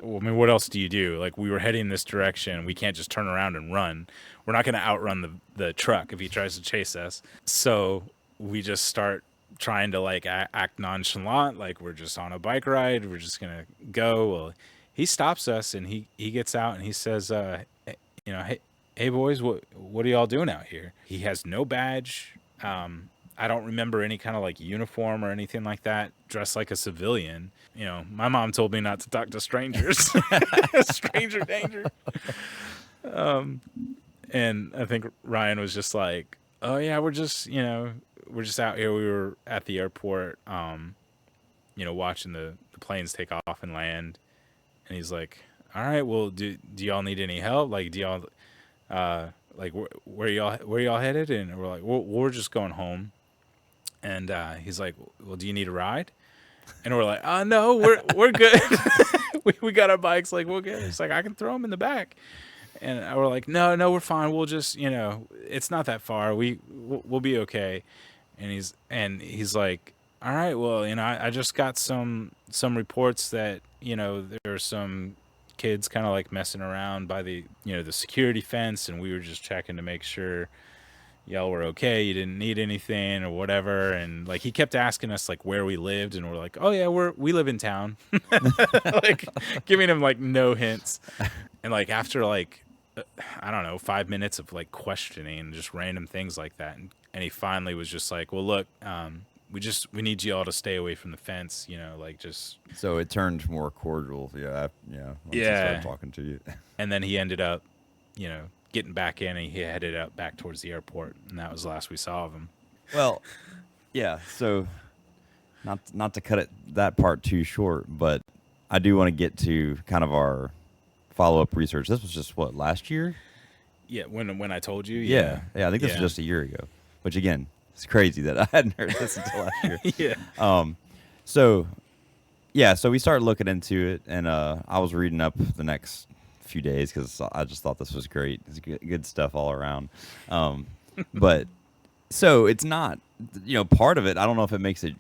what else do you do? Like we were heading this direction. We can't just turn around and run. We're not gonna outrun the truck if he tries to chase us. So we just start trying to like act nonchalant, like we're just on a bike ride. We're just gonna go. Well, he stops us, and he gets out, and he says, hey, hey boys, what are y'all doing out here? He has no badge. I don't remember any kind of like uniform or anything like that. Dressed like a civilian. You know, my mom told me not to talk to strangers. Stranger danger. And I think Ryan was just like, "Oh yeah, we're just out here. We were at the airport, watching the planes take off and land." And he's like, "All right, well, do y'all need any help? Like, do y'all like where y'all headed?" And we're like, we're just going home." And he's like, "Well, do you need a ride?" And we're like, no, we're good. we got our bikes, like we're good." It's like, "I can throw them in the back." And we're like, no, we're fine. We'll just, it's not that far. We'll be okay. And he's like, "All right, well, I just got some reports that there are some kids kind of like messing around by the security fence, and we were just checking to make sure y'all were okay. You didn't need anything or whatever." And like he kept asking us like where we lived, and we're like, "Oh yeah, we live in town," like giving him like no hints. And like after like I don't know, 5 minutes of like questioning just random things like that, and he finally was just like, "Well, look, we need you all to stay away from the fence, like just." So it turned more cordial. Yeah, yeah. Once I started Yeah. talking to you. And then he ended up, getting back in, and he headed out back towards the airport, and that was the last we saw of him. Well, yeah. So not to cut it that part too short, but I do want to get to kind of our follow up research. This was just what, last year? Yeah, when I told you, Yeah, yeah, yeah. I think this was just a year ago. Which again, it's crazy that I hadn't heard this until last year. yeah, So yeah, so we started looking into it, and I was reading up the next few days because I just thought this was great. It's good stuff all around. But so it's not, part of it. I don't know if it makes it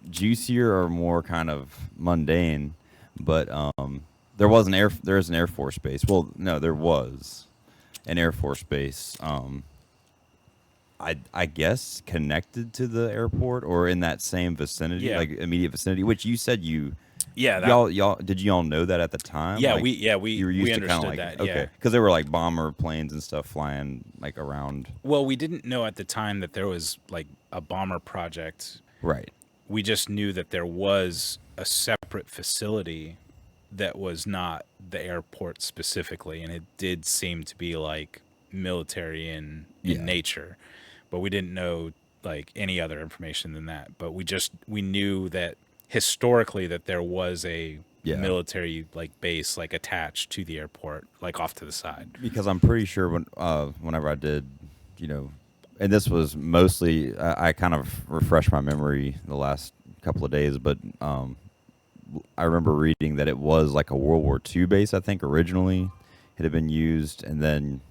juicier or more kind of mundane, but there is an Air Force base. Well, no, there was an Air Force base. I guess connected to the airport or in that same vicinity, yeah, like immediate vicinity. Which you said yeah. y'all know that at the time? Yeah, Like, you were we used to kind of understood like, that. okay, Yeah. because there were like bomber planes and stuff flying like around. Well, we didn't know at the time that there was like a bomber project. Right. We just knew that there was a separate facility that was not the airport specifically, and it did seem to be like military in Yeah. nature, but we didn't know like any other information than that. But we knew that historically that there was a Yeah. military like base like attached to the airport, like off to the side. Because I'm pretty sure whenever I did, and this was mostly I kind of refreshed my memory the last couple of days, but I remember reading that it was like a World War II base. I think originally it had been used, and then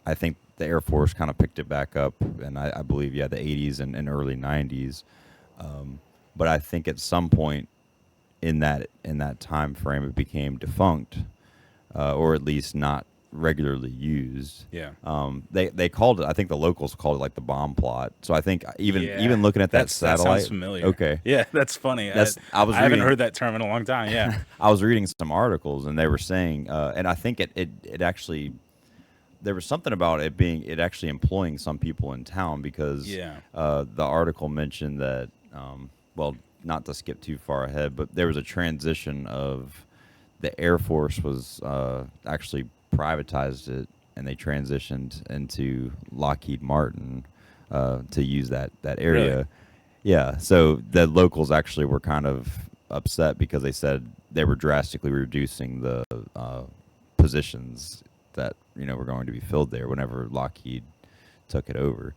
I think the Air Force kind of picked it back up, and I believe the 80s and early 90s. But I think at some point in that time frame, it became defunct, or at least not regularly used. Yeah. They called it. I think the locals called it like the bomb plot. So I think even Yeah. looking at that That satellite, sounds familiar. okay, Yeah, that's funny. I was I haven't reading- heard that term in a long time. Yeah. I was reading some articles and they were saying, and I think it actually, there was something about it actually employing some people in town because Yeah. the article mentioned that, well, not to skip too far ahead, but there was a transition of the Air Force was actually privatized it, and they transitioned into Lockheed Martin to use that area. Really? Yeah, so the locals actually were kind of upset because they said they were drastically reducing the positions that were going to be filled there whenever Lockheed took it over.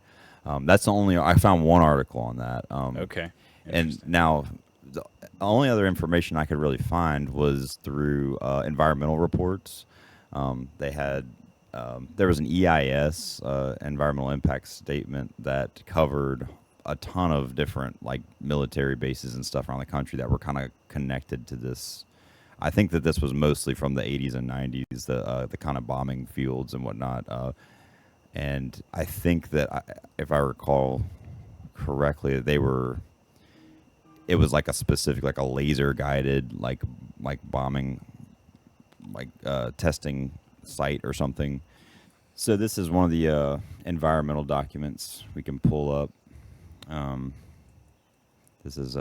That's the only I found one article on that. Okay. And now the only other information I could really find was through environmental reports. They had there was an EIS, environmental impact statement, that covered a ton of different like military bases and stuff around the country that were kind of connected to this. I think that this was mostly from the 80s and 90s, the kind of bombing fields and whatnot. And I think that if I recall correctly, it was like a specific, like a laser guided, like bombing, like testing site or something. So this is one of the environmental documents we can pull up. Um, this is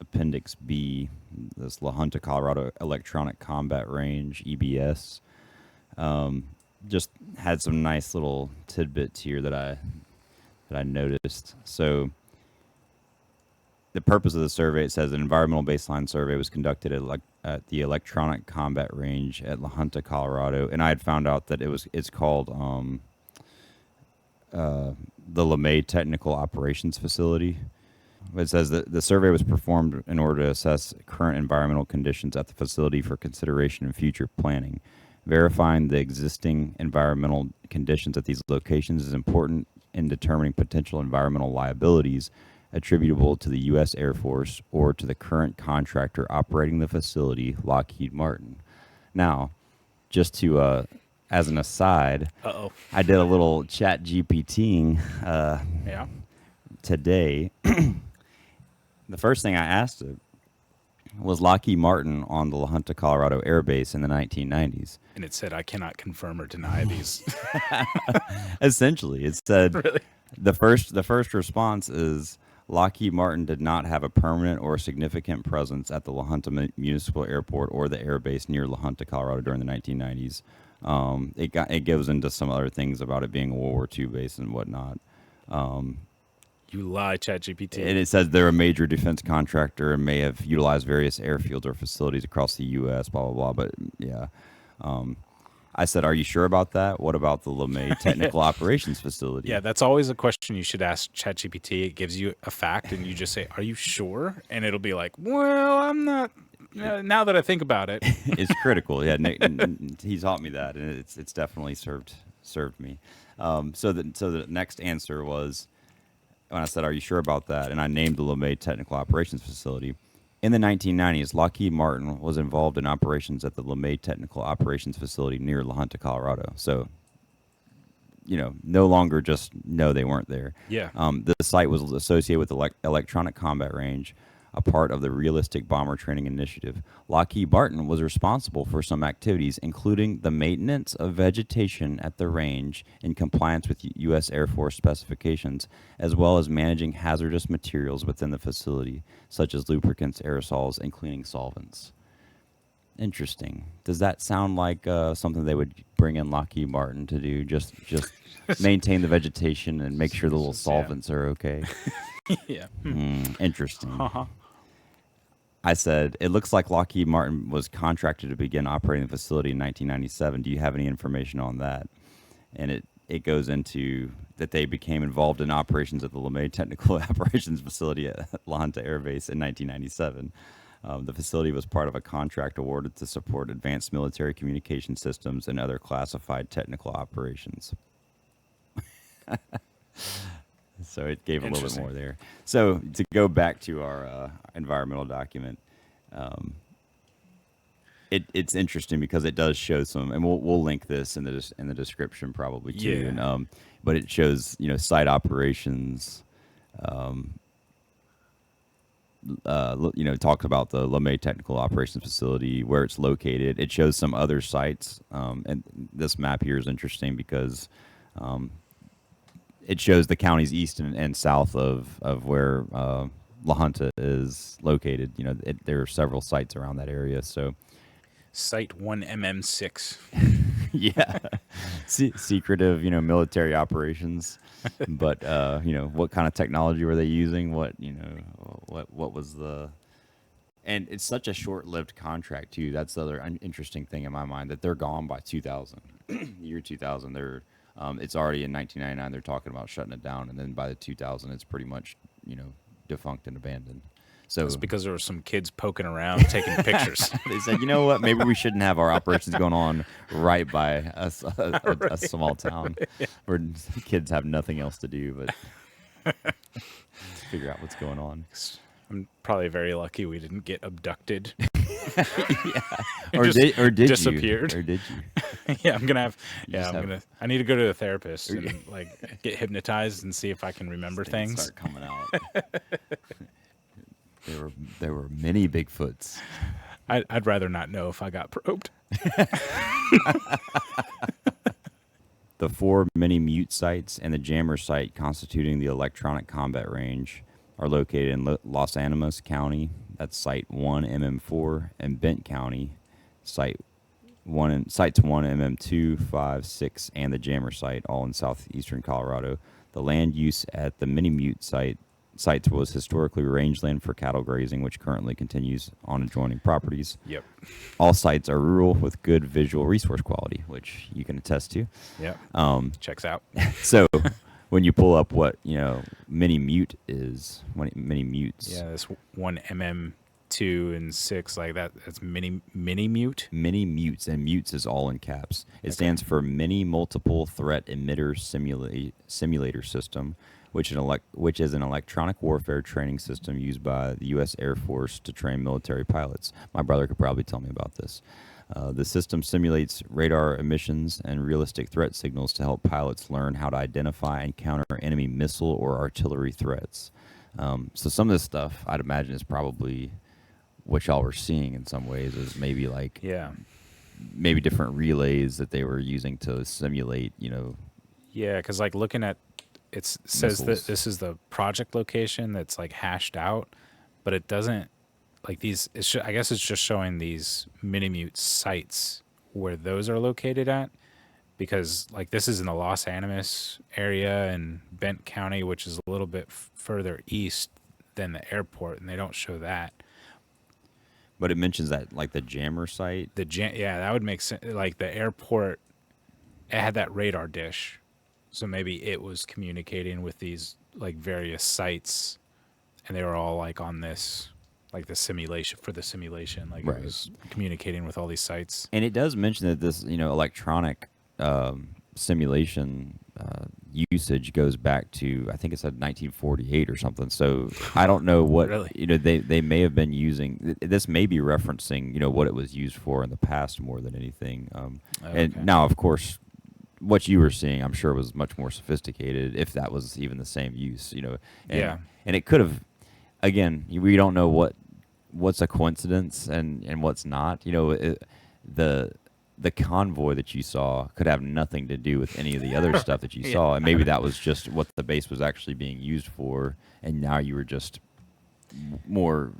Appendix B, this La Junta, Colorado Electronic Combat Range (EBS). Just had some nice little tidbits here that I noticed. So the purpose of the survey, it says an environmental baseline survey was conducted at the Electronic Combat Range at La Junta, Colorado, and I had found out that it's called the LeMay Technical Operations Facility. It says that the survey was performed in order to assess current environmental conditions at the facility for consideration in future planning. Verifying the existing environmental conditions at these locations is important in determining potential environmental liabilities attributable to the U.S. Air Force or to the current contractor operating the facility, Lockheed Martin. Now, just to as an aside, Uh-oh. I did a little chat GPTing Yeah. today. The first thing I asked it was Lockheed Martin on the La Junta, Colorado Air Base in the 1990s. And it said, I cannot confirm or deny these. Essentially, it said Really? the first response is Lockheed Martin did not have a permanent or significant presence at the La Junta Municipal Airport or the air base near La Junta, Colorado during the 1990s. It goes into some other things about it being a World War II base and whatnot. You lie, ChatGPT. And it says they're a major defense contractor and may have utilized various airfields or facilities across the U.S., blah, blah, blah. But, yeah. I said, are you sure about that? What about the LeMay Technical Operations Facility? Yeah, that's always a question you should ask ChatGPT. It gives you a fact, and you just say, are you sure? And it'll be like, well, I'm not. Now that I think about it. It's critical. Yeah, Nick, he taught me that, and it's definitely served me. So the next answer was, when I said, are you sure about that? And I named the LeMay Technical Operations Facility. In the 1990s, Lockheed Martin was involved in operations at the LeMay Technical Operations Facility near La Junta, Colorado. So, no longer just no, they weren't there. Yeah. The site was associated with the Electronic Combat Range, a part of the Realistic Bomber Training Initiative. Lockheed Martin was responsible for some activities, including the maintenance of vegetation at the range in compliance with U.S. Air Force specifications, as well as managing hazardous materials within the facility, such as lubricants, aerosols, and cleaning solvents. Interesting. Does that sound like something they would bring in Lockheed Martin to do? Just maintain the vegetation and make sure the little solvents are okay? Yeah. Interesting. Uh-huh. I said, it looks like Lockheed Martin was contracted to begin operating the facility in 1997. Do you have any information on that? And it goes into that they became involved in operations at the LeMay Technical Operations Facility at La Junta Air Base in 1997. The facility was part of a contract awarded to support advanced military communication systems and other classified technical operations. So it gave a little bit more there. So to go back to our environmental document, it's interesting because it does show some, and we'll link this in the description probably too. Yeah. And, but it shows site operations. Talks about the LeMay Technical Operations Facility, where it's located. It shows some other sites, and this map here is interesting because it shows the counties east and south of where La Junta is located. There are several sites around that area. So, Site 1MM6. yeah, secretive, military operations. But what kind of technology were they using? What was the? And it's such a short-lived contract too. That's the other interesting thing in my mind, that they're gone by 2000, year 2000. They're it's already in 1999. They're talking about shutting it down, and then by the 2000, it's pretty much defunct and abandoned. So it's because there were some kids poking around taking pictures. They said, you know what? Maybe we shouldn't have our operations going on right by a small town where kids have nothing else to do but figure out what's going on. I'm probably very lucky we didn't get abducted. Or did disappeared. You? Or did you? Yeah, I'm gonna have. I need to go to a therapist and get hypnotized and see if I can remember things. Start coming out. There were many Bigfoots. I'd rather not know if I got probed. The four mini mute sites and the jammer site constituting the electronic combat range are located in Los Animas County. That's Site 1 MM4, and Bent County, Site Sites 1 MM2, 5, 6, and the jammer site, all in southeastern Colorado. The land use at the mini mute sites was historically rangeland for cattle grazing, which currently continues on adjoining properties. Yep. All sites are rural with good visual resource quality, which you can attest to. Yep. Checks out. So when you pull up what mini mute is, mini mutes. Yeah, this 1mm2 and 6 like that. That's mini mute. Mini mutes, and mutes is all in caps. It stands for Mini Multiple Threat Emitter Simulator System, which is an electronic warfare training system used by the U.S. Air Force to train military pilots. My brother could probably tell me about this. The system simulates radar emissions and realistic threat signals to help pilots learn how to identify and counter enemy missile or artillery threats. So some of this stuff, I'd imagine, is probably what y'all were seeing in some ways, is maybe maybe different relays that they were using to simulate, Yeah, because like looking at it says that missiles. this is the project location that's like hashed out, but it doesn't like these. I guess it's just showing these mini mute sites where those are located at, because like this is in the Los Animas area in Bent County, which is a little bit further east than the airport, and they don't show that. But it mentions that like the jammer site. Yeah, that would make sense. Like the airport, it had that radar dish, so maybe it was communicating with these like various sites, and they were all like on this, like the simulation for the simulation, like Right. it was communicating with all these sites. And it does mention that this, electronic simulation usage goes back to, I think it said 1948 or something. So I don't know what Really? they may have been using. This may be referencing what it was used for in the past more than anything. And Okay. now, of course, what you were seeing, I'm sure, was much more sophisticated, if that was even the same use. And, Yeah. and it could have. Again, we don't know what's a coincidence and what's not. The convoy that you saw could have nothing to do with any of the other stuff that you Yeah. saw, and maybe that was just what the base was actually being used for, and now you were just more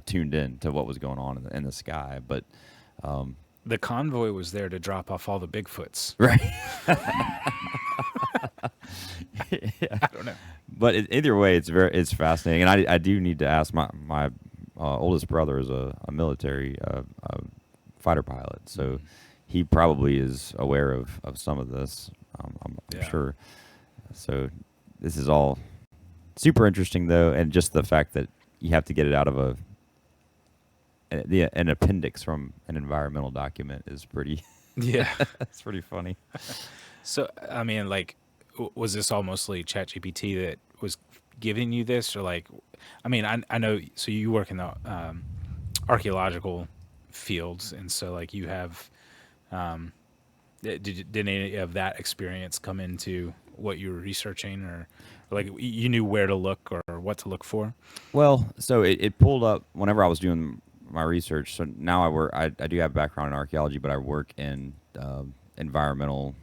tuned in to what was going on in the sky. But The convoy was there to drop off all the Bigfoots. right, I don't know. but either way, it's fascinating, and I do need to ask my oldest brother is a military fighter pilot, so he probably is aware of some of this. I'm Yeah. sure. So this is all super interesting, though, and just the fact that you have to get it out of an appendix from an environmental document is pretty. Yeah. That's pretty funny. So, I mean, like, was this all mostly ChatGPT that was giving you this, or like, I mean, I know. So you work in the archaeological fields, and so like you have, did any of that experience come into what you were researching, or like you knew where to look or what to look for? Well, so it pulled up whenever I was doing my research. So now I do have a background in archaeology, but I work in environmental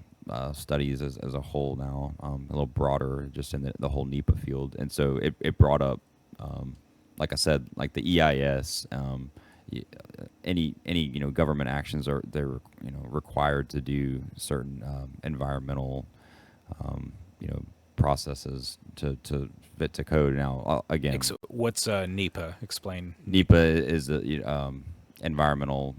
studies as a whole now, a little broader, just in the whole NEPA field. And so it brought up, like I said, like the EIS, any government actions they're required to do certain environmental processes to fit to code. Now again, What's NEPA? Explain. NEPA is the environmental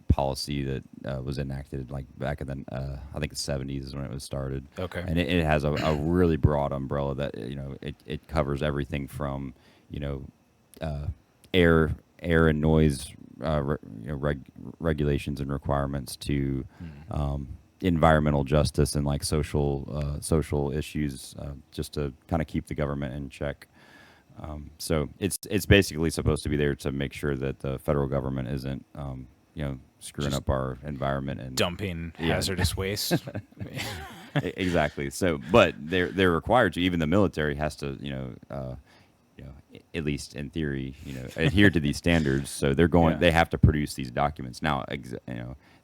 policy that was enacted like back in the I think the 70s is when it was started. Okay. And it has a really broad umbrella that it covers everything from air and noise regulations and requirements to environmental justice and like social issues, just to kind of keep the government in check. So it's basically supposed to be there to make sure that the federal government isn't screwing Just up our environment and Dumping Yeah. hazardous waste. exactly. So, but they're required to. Even the military has to, at least in theory, adhere to these standards. So they're going. Yeah. They have to produce these documents now.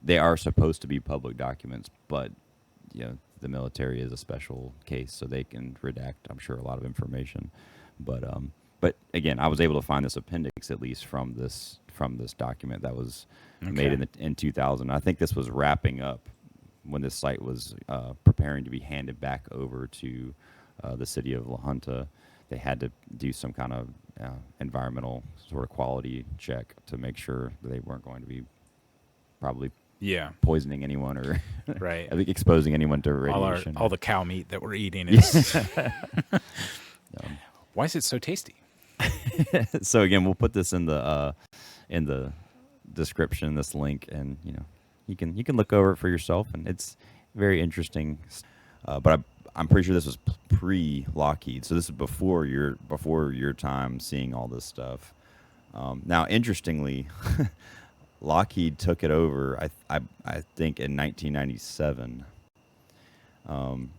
They are supposed to be public documents, but the military is a special case, so they can redact, I'm sure, a lot of information. But again, I was able to find this appendix at least from this document that was made Okay. in 2000. I think this was wrapping up when this site was preparing to be handed back over to the city of La Junta. They had to do some kind of environmental sort of quality check to make sure that they weren't going to be probably Yeah. poisoning anyone or Right. I think exposing anyone to radiation. All the cow meat that we're eating is. Why is it so tasty? So again, we'll put this in the description, this link, and you can look over it for yourself, and it's very interesting. But I'm pretty sure this was pre Lockheed, so this is before your time seeing all this stuff. Now, interestingly, Lockheed took it over. I think in 1997, and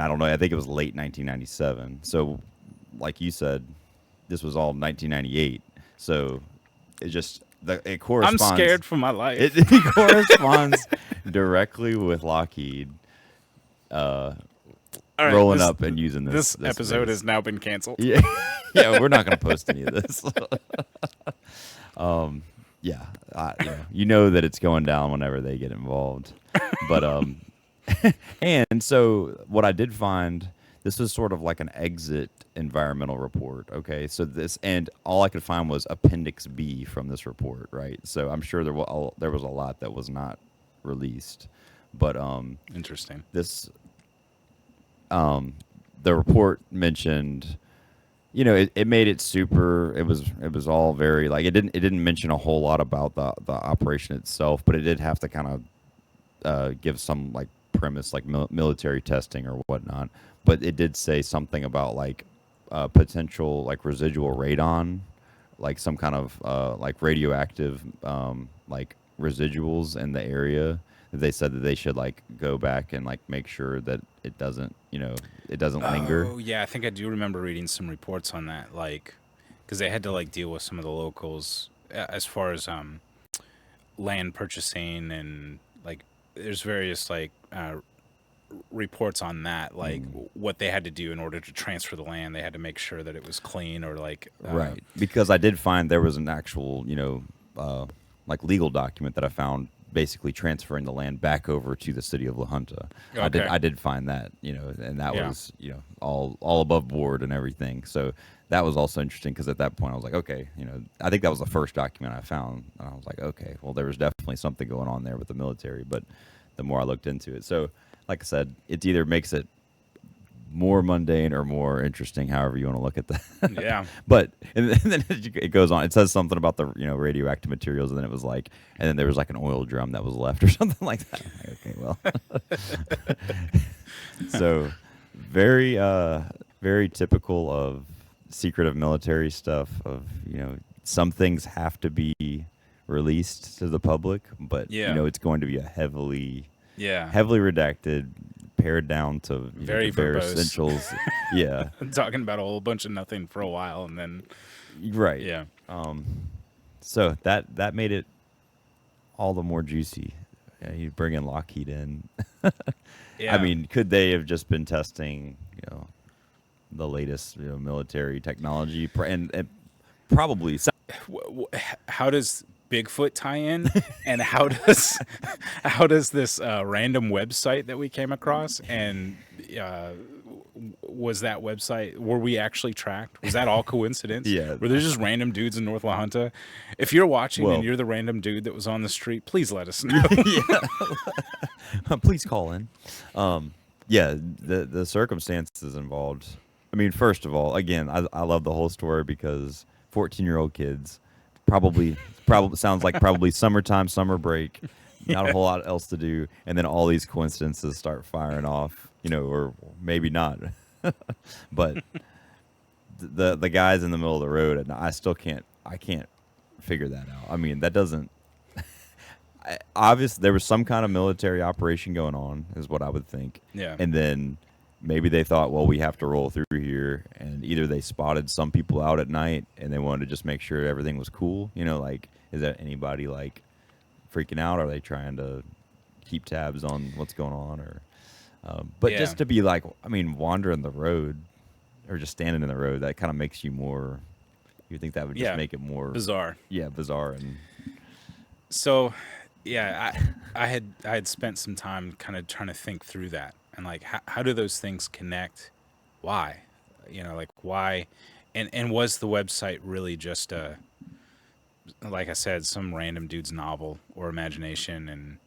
I don't know. I think it was late 1997. So, like you said, this was all 1998. So it corresponds. I'm scared for my life. It corresponds directly with Lockheed All right, rolling up and using this episode base. has now been canceled. Yeah, yeah, we're not going to post any of this. Yeah, you know that it's going down whenever they get involved. But and so what I did find, this was sort of like an exit environmental report. Okay, so and all I could find was Appendix B from this report, right? So I'm sure there was a lot that was not released, but Interesting. this the report mentioned, it made it super. It was all very like it didn't mention a whole lot about the operation itself, but it did have to kind of give some like premise, like military testing or whatnot. But it did say something about like potential like residual radon, like some kind of like radioactive like residuals in the area. They said that they should like go back and like make sure that it doesn't linger. Oh yeah, I think I do remember reading some reports on that, like, because they had to like deal with some of the locals as far as land purchasing and like there's various like reports on that, like what they had to do in order to transfer the land. They had to make sure that it was clean or like Right, because I did find there was an actual like legal document that I found basically transferring the land back over to the city of La Junta. Okay. I did find that, and that Yeah. was all above board and everything. So that was also interesting because at that point I was like, okay, I think that was the first document I found, and I was like, okay, well there was definitely something going on there with the military. But the more I looked into it, so like I said, it either makes it more mundane or more interesting, however you want to look at that. yeah. But and then it goes on. It says something about the radioactive materials, and then it was like, and then there was like an oil drum that was left or something like that. I'm like, okay, well, so very very typical of secretive military stuff. Of some things have to be released to the public, but Yeah. it's going to be a heavily Yeah. redacted, pared down to Very the bare verbose. essentials. Yeah, Talking about a whole bunch of nothing for a while, and then right. yeah. So that made it all the more juicy. You bring in Lockheed in. Yeah. I mean, could they have just been testing, the latest, military technology, and probably How does Bigfoot tie in, and how does this random website that we came across, and was that website, were we actually tracked? Was that all coincidence? Yeah. Were there just random dudes in North La Junta? If you're watching Well- and you're the random dude that was on the street, please let us know. please call in. Yeah, the circumstances involved. I mean, first of all, again, I love the whole story because 14-year-old kids, probably sounds like probably summertime, summer break, not a whole lot else to do, and then all these coincidences start firing off, or maybe not, but the guys in the middle of the road, and I can't figure that out. I mean, that doesn't. Obviously, there was some kind of military operation going on, is what I would think. Yeah. And then maybe they thought, well, we have to roll through here, and either they spotted some people out at night and they wanted to just make sure everything was cool. Like, is that anybody like freaking out? Are they trying to keep tabs on what's going on? Or But Yeah. just to be like, I mean, wandering the road or just standing in the road, that kind of makes you more. You think that would just Yeah. make it more, Bizarre. yeah, bizarre and So, yeah, I had spent some time kind of trying to think through that and like how do those things connect? Why? Like why? And was the website really just like I said, some random dude's novel or imagination and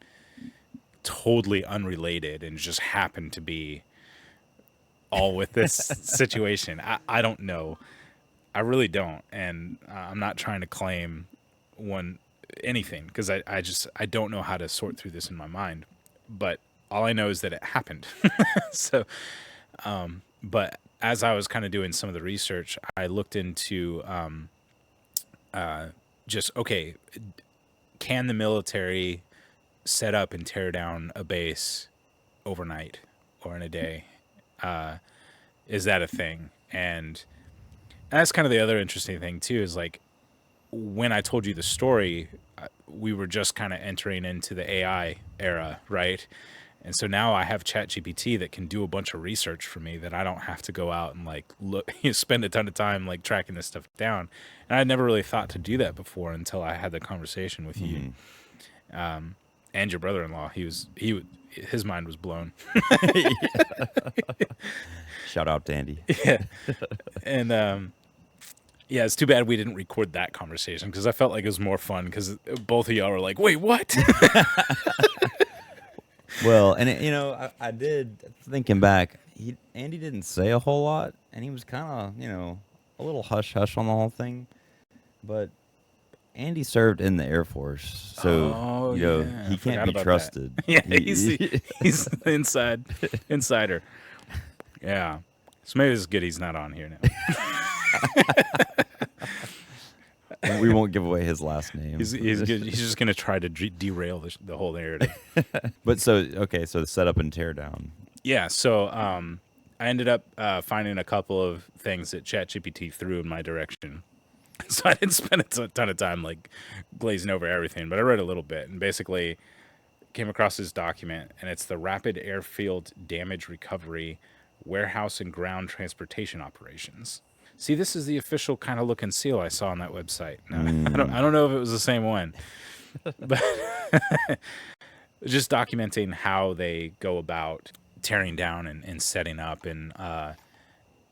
totally unrelated and just happened to be all with this situation? I don't know. I really don't, and I'm not trying to claim one anything because I don't know how to sort through this in my mind. But all I know is that it happened. So, but as I was kind of doing some of the research, I looked into just okay, can the military set up and tear down a base overnight or in a day? Is that a thing? And that's kind of the other interesting thing too. Is like when I told you the story, we were just kind of entering into the AI era, right? And so now I have ChatGPT that can do a bunch of research for me that I don't have to go out and like look, spend a ton of time like tracking this stuff down. And I never really thought to do that before until I had the conversation with you and your brother-in-law. His mind was blown. shout out to Andy. Yeah, and yeah, it's too bad we didn't record that conversation because I felt like it was more fun because both of y'all were like, "Wait, what?" Well, and I did thinking back. Andy didn't say a whole lot, and he was kind of a little hush hush on the whole thing. But Andy served in the Air Force, so Oh yeah, I he can't forgot be about trusted. that. Yeah, he's the insider. Yeah, so maybe it's good he's not on here now. We won't give away his last name. He's good. He's just gonna try to derail the whole narrative. But so the setup and tear down. Yeah, so I ended up finding a couple of things that ChatGPT threw in my direction. So I didn't spend a ton of time like glazing over everything, but I read a little bit and basically came across this document, and it's the Rapid Airfield Damage Recovery Warehouse and Ground Transportation Operations. See, this is the official kind of look and seal I saw on that website. No, I don't know if it was the same one, but just documenting how they go about tearing down and setting up and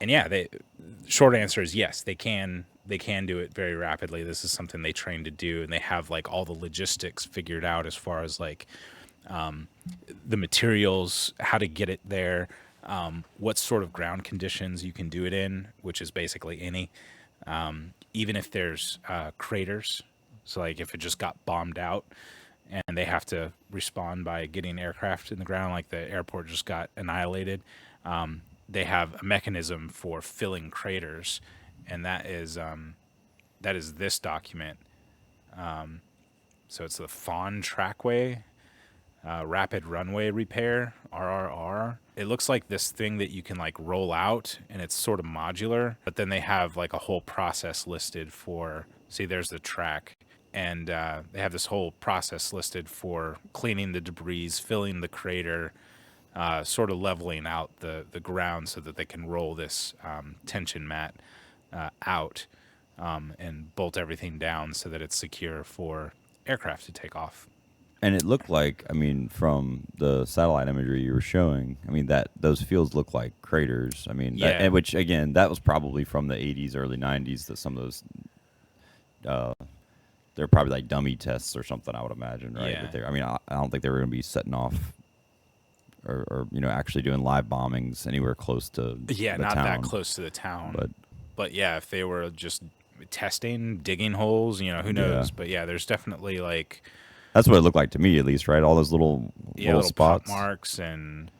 yeah, they short answer is yes, they can do it very rapidly. This is something they train to do, and they have like all the logistics figured out as far as like the materials, how to get it there, what sort of ground conditions you can do it in, which is basically any, even if there's craters. So like if it just got bombed out and they have to respond by getting aircraft in the ground, like the airport just got annihilated. They have a mechanism for filling craters, and that is this document. So it's the Fawn Trackway Rapid Runway Repair (RRR). It looks like this thing that you can like roll out, and it's sort of modular. But then they have like a whole process listed for. See, there's the track, and they have this whole process listed for cleaning the debris, filling the crater, sort of leveling out the ground so that they can roll this tension mat out and bolt everything down so that it's secure for aircraft to take off. And it looked like, I mean, from the satellite imagery you were showing, I mean, that those fields look like craters. I mean, Yeah. and which again, that was probably from the 80s, early 90s. That some of those, they're probably like dummy tests or something. I would imagine, right? Yeah. But I mean, I don't think they were going to be setting off or actually doing live bombings anywhere close to Yeah, the not town. that close to the town. But yeah, if they were just testing, digging holes, who knows? Yeah. But yeah, there's definitely like that's what it looked like to me, at least, right? All those little little spots, pop marks, and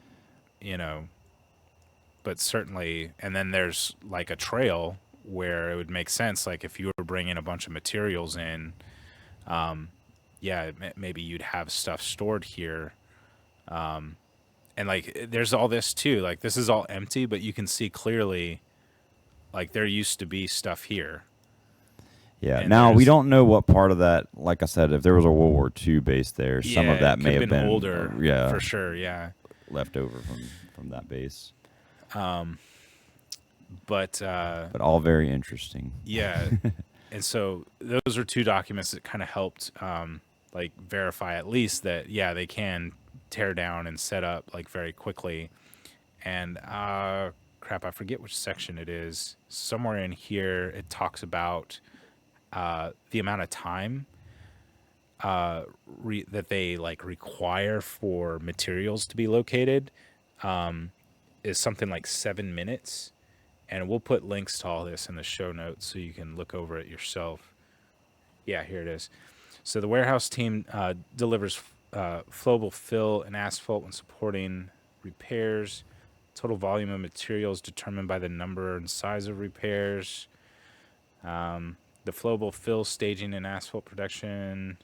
but certainly, and then there's like a trail where it would make sense, like if you were bringing a bunch of materials in, yeah, maybe you'd have stuff stored here. And like there's all this too, like this is all empty, but you can see clearly like there used to be stuff here. Yeah. And Now we don't know what part of that. Like I said, if there was a World War II base there, some of it that could may have been older. yeah, For sure. Yeah. left over from that base. But But all very interesting. yeah, and so those are two documents that kind of helped like verify at least that yeah they can tear down and set up like very quickly. And crap, I forget which section it is. Somewhere in here, it talks about the amount of time that they like require for materials to be located is something like 7 minutes. And we'll put links to all this in the show notes so you can look over it yourself. Yeah, here it is. So the warehouse team delivers flowable fill and asphalt when supporting repairs. Total volume of materials determined by the number and size of repairs. The flowable fill staging and asphalt production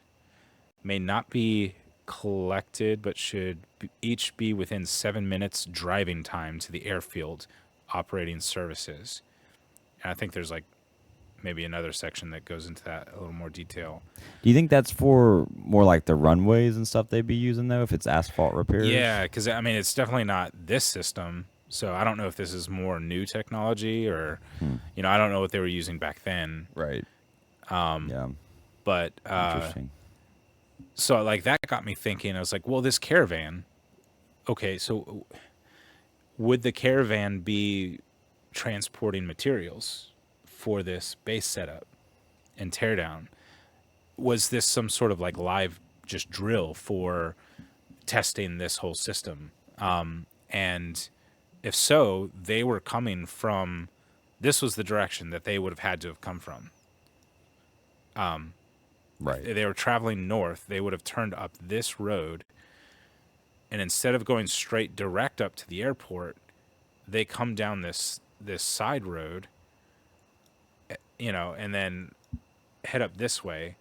may not be collected, but should each be within 7 minutes driving time to the airfield operating services. And I think there's like maybe another section that goes into that a little more detail. Do you think that's for more like the runways and stuff they'd be using though, if it's asphalt repairs? Yeah, because I mean, it's definitely not this system. So I don't know if this is more new technology or, you know, I don't know what they were using back then. Right. Yeah. But Interesting. so like that got me thinking. I was like, well, this caravan. Okay, so would the caravan be transporting materials for this base setup and teardown? Was this some sort of like live just drill for testing this whole system? And if so, they were coming from, this was the direction that they would have had to have come from. Right. They were traveling north. They would have turned up this road. And instead of going straight direct up to the airport, they come down this side road, you know, and then head up this way.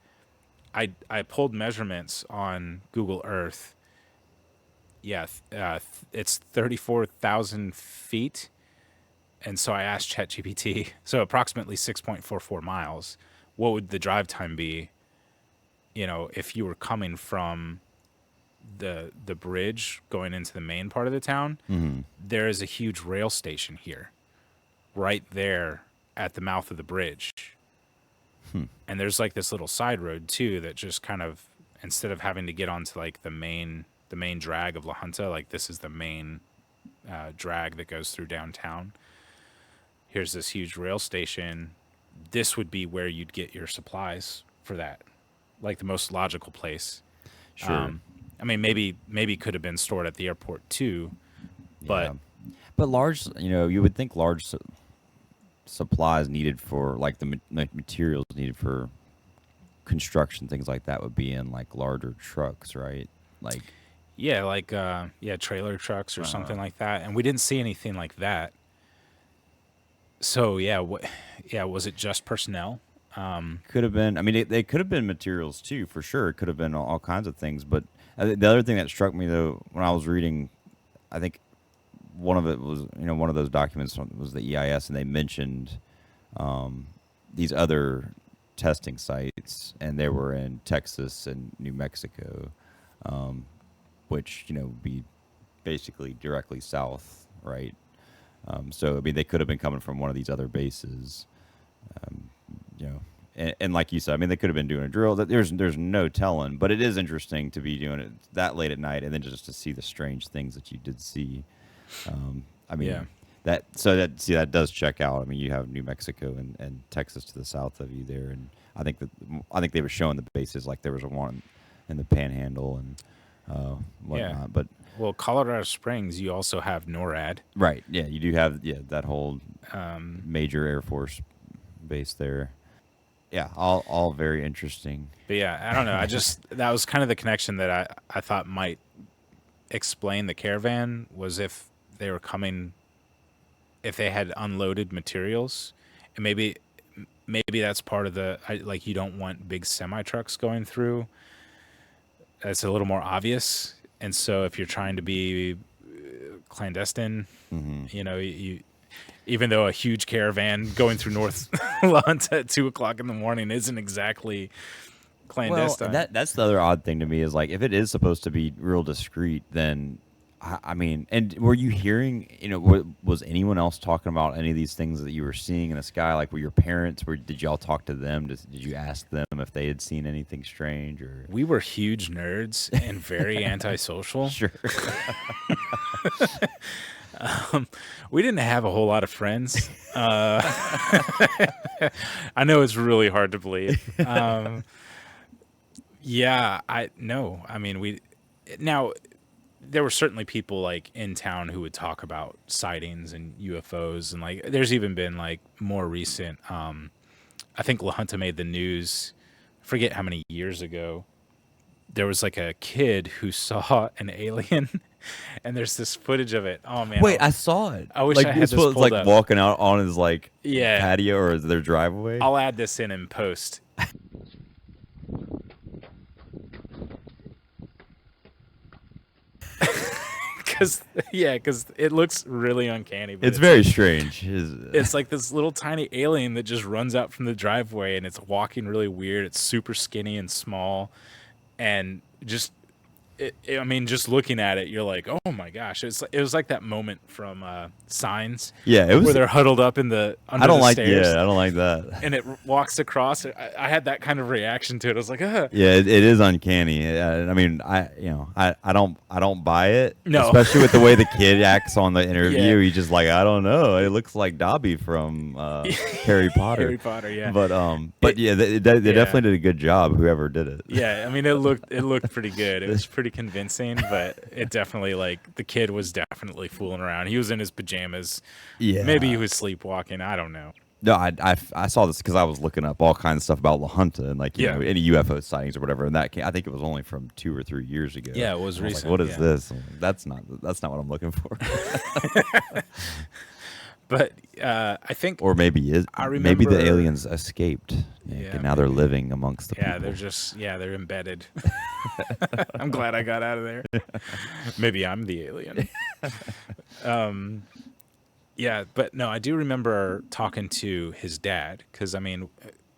I pulled measurements on Google Earth. Yeah, it's 34,000 feet. And so I asked ChatGPT, so approximately 6.44 miles, what would the drive time be, you know, if you were coming from the bridge going into the main part of the town? Mm-hmm. There is a huge rail station here, right there at the mouth of the bridge. And there's like this little side road too that just kind of, instead of having to get onto like the main drag of La Junta, like this is the main drag that goes through downtown. Here's this huge rail station. This would be where you'd get your supplies for that, like the most logical place. Sure. I mean, maybe could have been stored at the airport too, but but large, you know, you would think large supplies needed for like the materials needed for construction, things like that, would be in like larger trucks, right? Like yeah, like trailer trucks or something like that. And we didn't see anything like that. So yeah, was it just personnel? could have been. I mean, they could have been materials too, for sure. It could have been all kinds of things. But the other thing that struck me though, when I was reading, I think one of it was, you know, one of those documents was the EIS, and they mentioned these other testing sites, and they were in Texas and New Mexico, which, you know, would be basically directly south, right? So I mean, they could have been coming from one of these other bases, you know. And like you said, I mean, they could have been doing a drill. There's no telling, but it is interesting to be doing it that late at night, and then just to see the strange things that you did see. I mean, Yeah. that does check out. I mean, you have New Mexico and Texas to the south of you there, and I think they were showing the bases, like there was a one in the Panhandle and whatnot. Yeah. But Well, Colorado Springs, you also have NORAD. right, yeah, you do have that whole major Air Force base there. Yeah, all very interesting. But yeah, I don't know. That was kind of the connection that I thought might explain the caravan, was if they were coming, if they had unloaded materials, and maybe that's part of like you don't want big semi trucks going through. That's a little more obvious. And so if you're trying to be clandestine, you know, you even though a huge caravan going through North Lanta at 2:00 in the morning isn't exactly clandestine. Well, that's the other odd thing to me, is like, if it is supposed to be real discreet, then I mean, and were you hearing? Was anyone else talking about any of these things that you were seeing in the sky? Like, were your parents? Did y'all talk to them? Did you ask them if they had seen anything strange? Or We were huge nerds and very antisocial. sure, We didn't have a whole lot of friends. I know it's really hard to believe. Yeah, I no. I mean, we now there were certainly people like in town who would talk about sightings and UFOs, and like there's even been like more recent. I think La Junta made the news. I forget how many years ago. There was like a kid who saw an alien, and there's this footage of it. Oh man! wait, I saw it. I wish Like I had this this was pulled like up. walking out on his like Yeah, patio or their driveway. I'll add this in post. Because it looks really uncanny. But It's very strange. it's like this little tiny alien that just runs out from the driveway, and it's walking really weird. It's super skinny and small, and just I mean, just looking at it, you're like, oh my gosh! It was like that moment from Signs, Yeah, it was. where they're huddled up in the under I don't the like. stairs, Yeah, I don't like that. and it walks across. I had that kind of reaction to it. I was like, Yeah, it is uncanny. I mean, I don't buy it. No. Especially with the way the kid acts on the interview. Yeah. He's just like, I don't know. It looks like Dobby from Harry Potter. Harry Potter, yeah. But yeah, they definitely did a good job. Whoever did it. Yeah, I mean, it looked pretty good. It was pretty convincing, but it definitely, like, the kid was definitely fooling around. He was in his pajamas. Yeah. Maybe he was sleepwalking. I don't know. No, I saw this because I was looking up all kinds of stuff about La Junta and like you know any UFO sightings or whatever. And I think it was only from 2 or 3 years ago. Yeah, it was And I recent. like, what is yeah. this? That's not what I'm looking for. But I think, Or maybe maybe the remember- aliens escaped. Nick, Yeah, and now they're maybe. living amongst the yeah, people. they're embedded. I'm glad I got out of there. Maybe I'm the alien. Yeah, but no, I do remember talking to his dad because, I mean,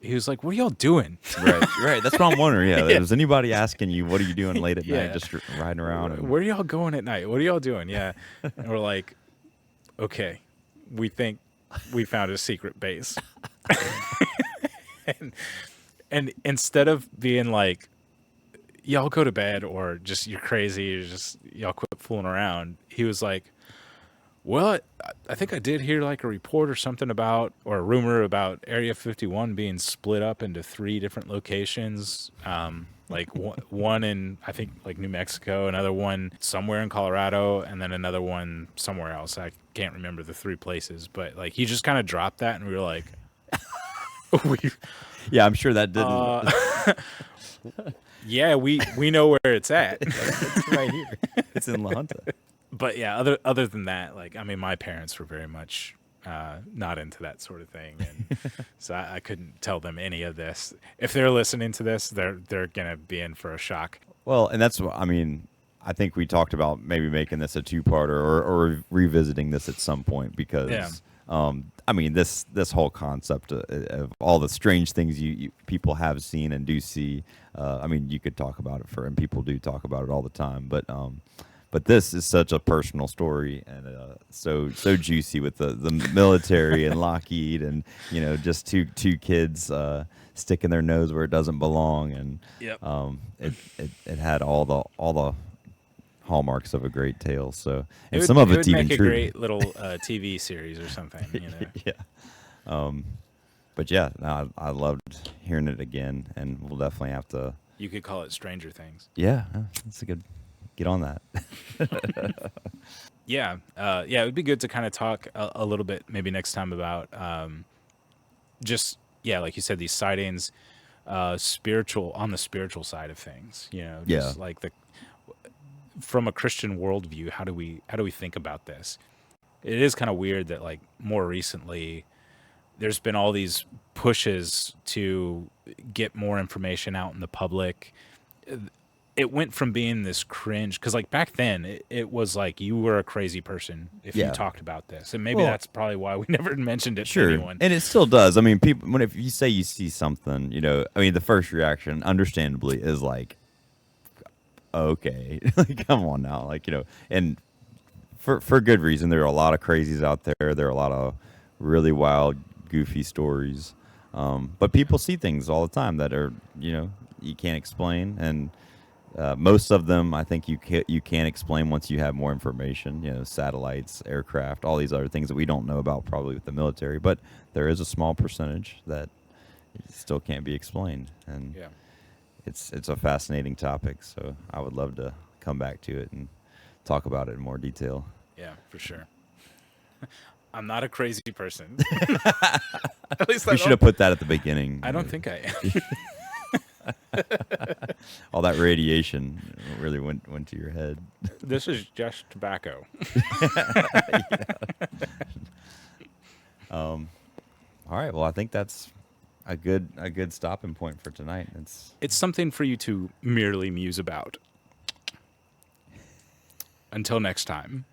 he was like, what are y'all doing? Right. That's what I'm wondering. Yeah, Yeah. is anybody asking you what are you doing late at Yeah. night, just riding around? And, Where are y'all going at night? What are y'all doing? Yeah. And we're like, okay, we think we found a secret base. and instead of being like, y'all go to bed or just you're crazy, or just y'all quit fooling around, he was like, well, I think I did hear like a report or something about, or a rumor about Area 51 being split up into 3 different locations. Like one in, I think, like New Mexico, another one somewhere in Colorado, and then another one somewhere else. I can't remember the 3 places, but like he just kind of dropped that, and we were like, we, yeah, I'm sure that didn't. yeah, we know where it's at. It's right here. It's in La Junta. But yeah, other than that, like, I mean, my parents were very much not into that sort of thing, and so I couldn't tell them any of this. If they're listening to this, they're gonna be in for a shock. Well, and that's what I mean. I think we talked about maybe making this a 2-parter or revisiting this at some point because, Yeah. I mean, this whole concept of all the strange things you people have seen and do see. I mean, you could talk about it and people do talk about it all the time, but this is such a personal story and so juicy with the military and Lockheed and just two kids sticking their nose where it doesn't belong and Yep. it had all the hallmarks of a great tale. So and It some would, of it it's would even make a true. great little TV series or something. Yeah. But yeah, no, I loved hearing it again, and we'll definitely have to. You could call it Stranger Things. Yeah, that's a good. Get on that. Yeah, it would be good to kind of talk a little bit maybe next time about just like you said, these sightings, spiritual on the spiritual side of things. Just like from a Christian worldview, how do we think about this? It is kind of weird that like more recently, there's been all these pushes to get more information out in the public. It went from being this cringe because like back then it was like you were a crazy person if you talked about this, and maybe that's probably why we never mentioned it to anyone. And it still does. I mean, people if you say you see something, I mean, the first reaction, understandably, is like, okay, like come on now, like and for good reason. There are a lot of crazies out there. There are a lot of really wild, goofy stories. But people see things all the time that are, you can't explain, and most of them, I think you can explain once you have more information. Satellites, aircraft, all these other things that we don't know about, probably with the military. But there is a small percentage that still can't be explained, and Yeah. it's a fascinating topic. So I would love to come back to it and talk about it in more detail. Yeah, for sure. I'm not a crazy person. At least We should have put that at the beginning. I don't think I am. All that radiation really went to your head. This is just tobacco. All right. Well, I think that's a good stopping point for tonight. It's something for you to merely muse about. Until next time.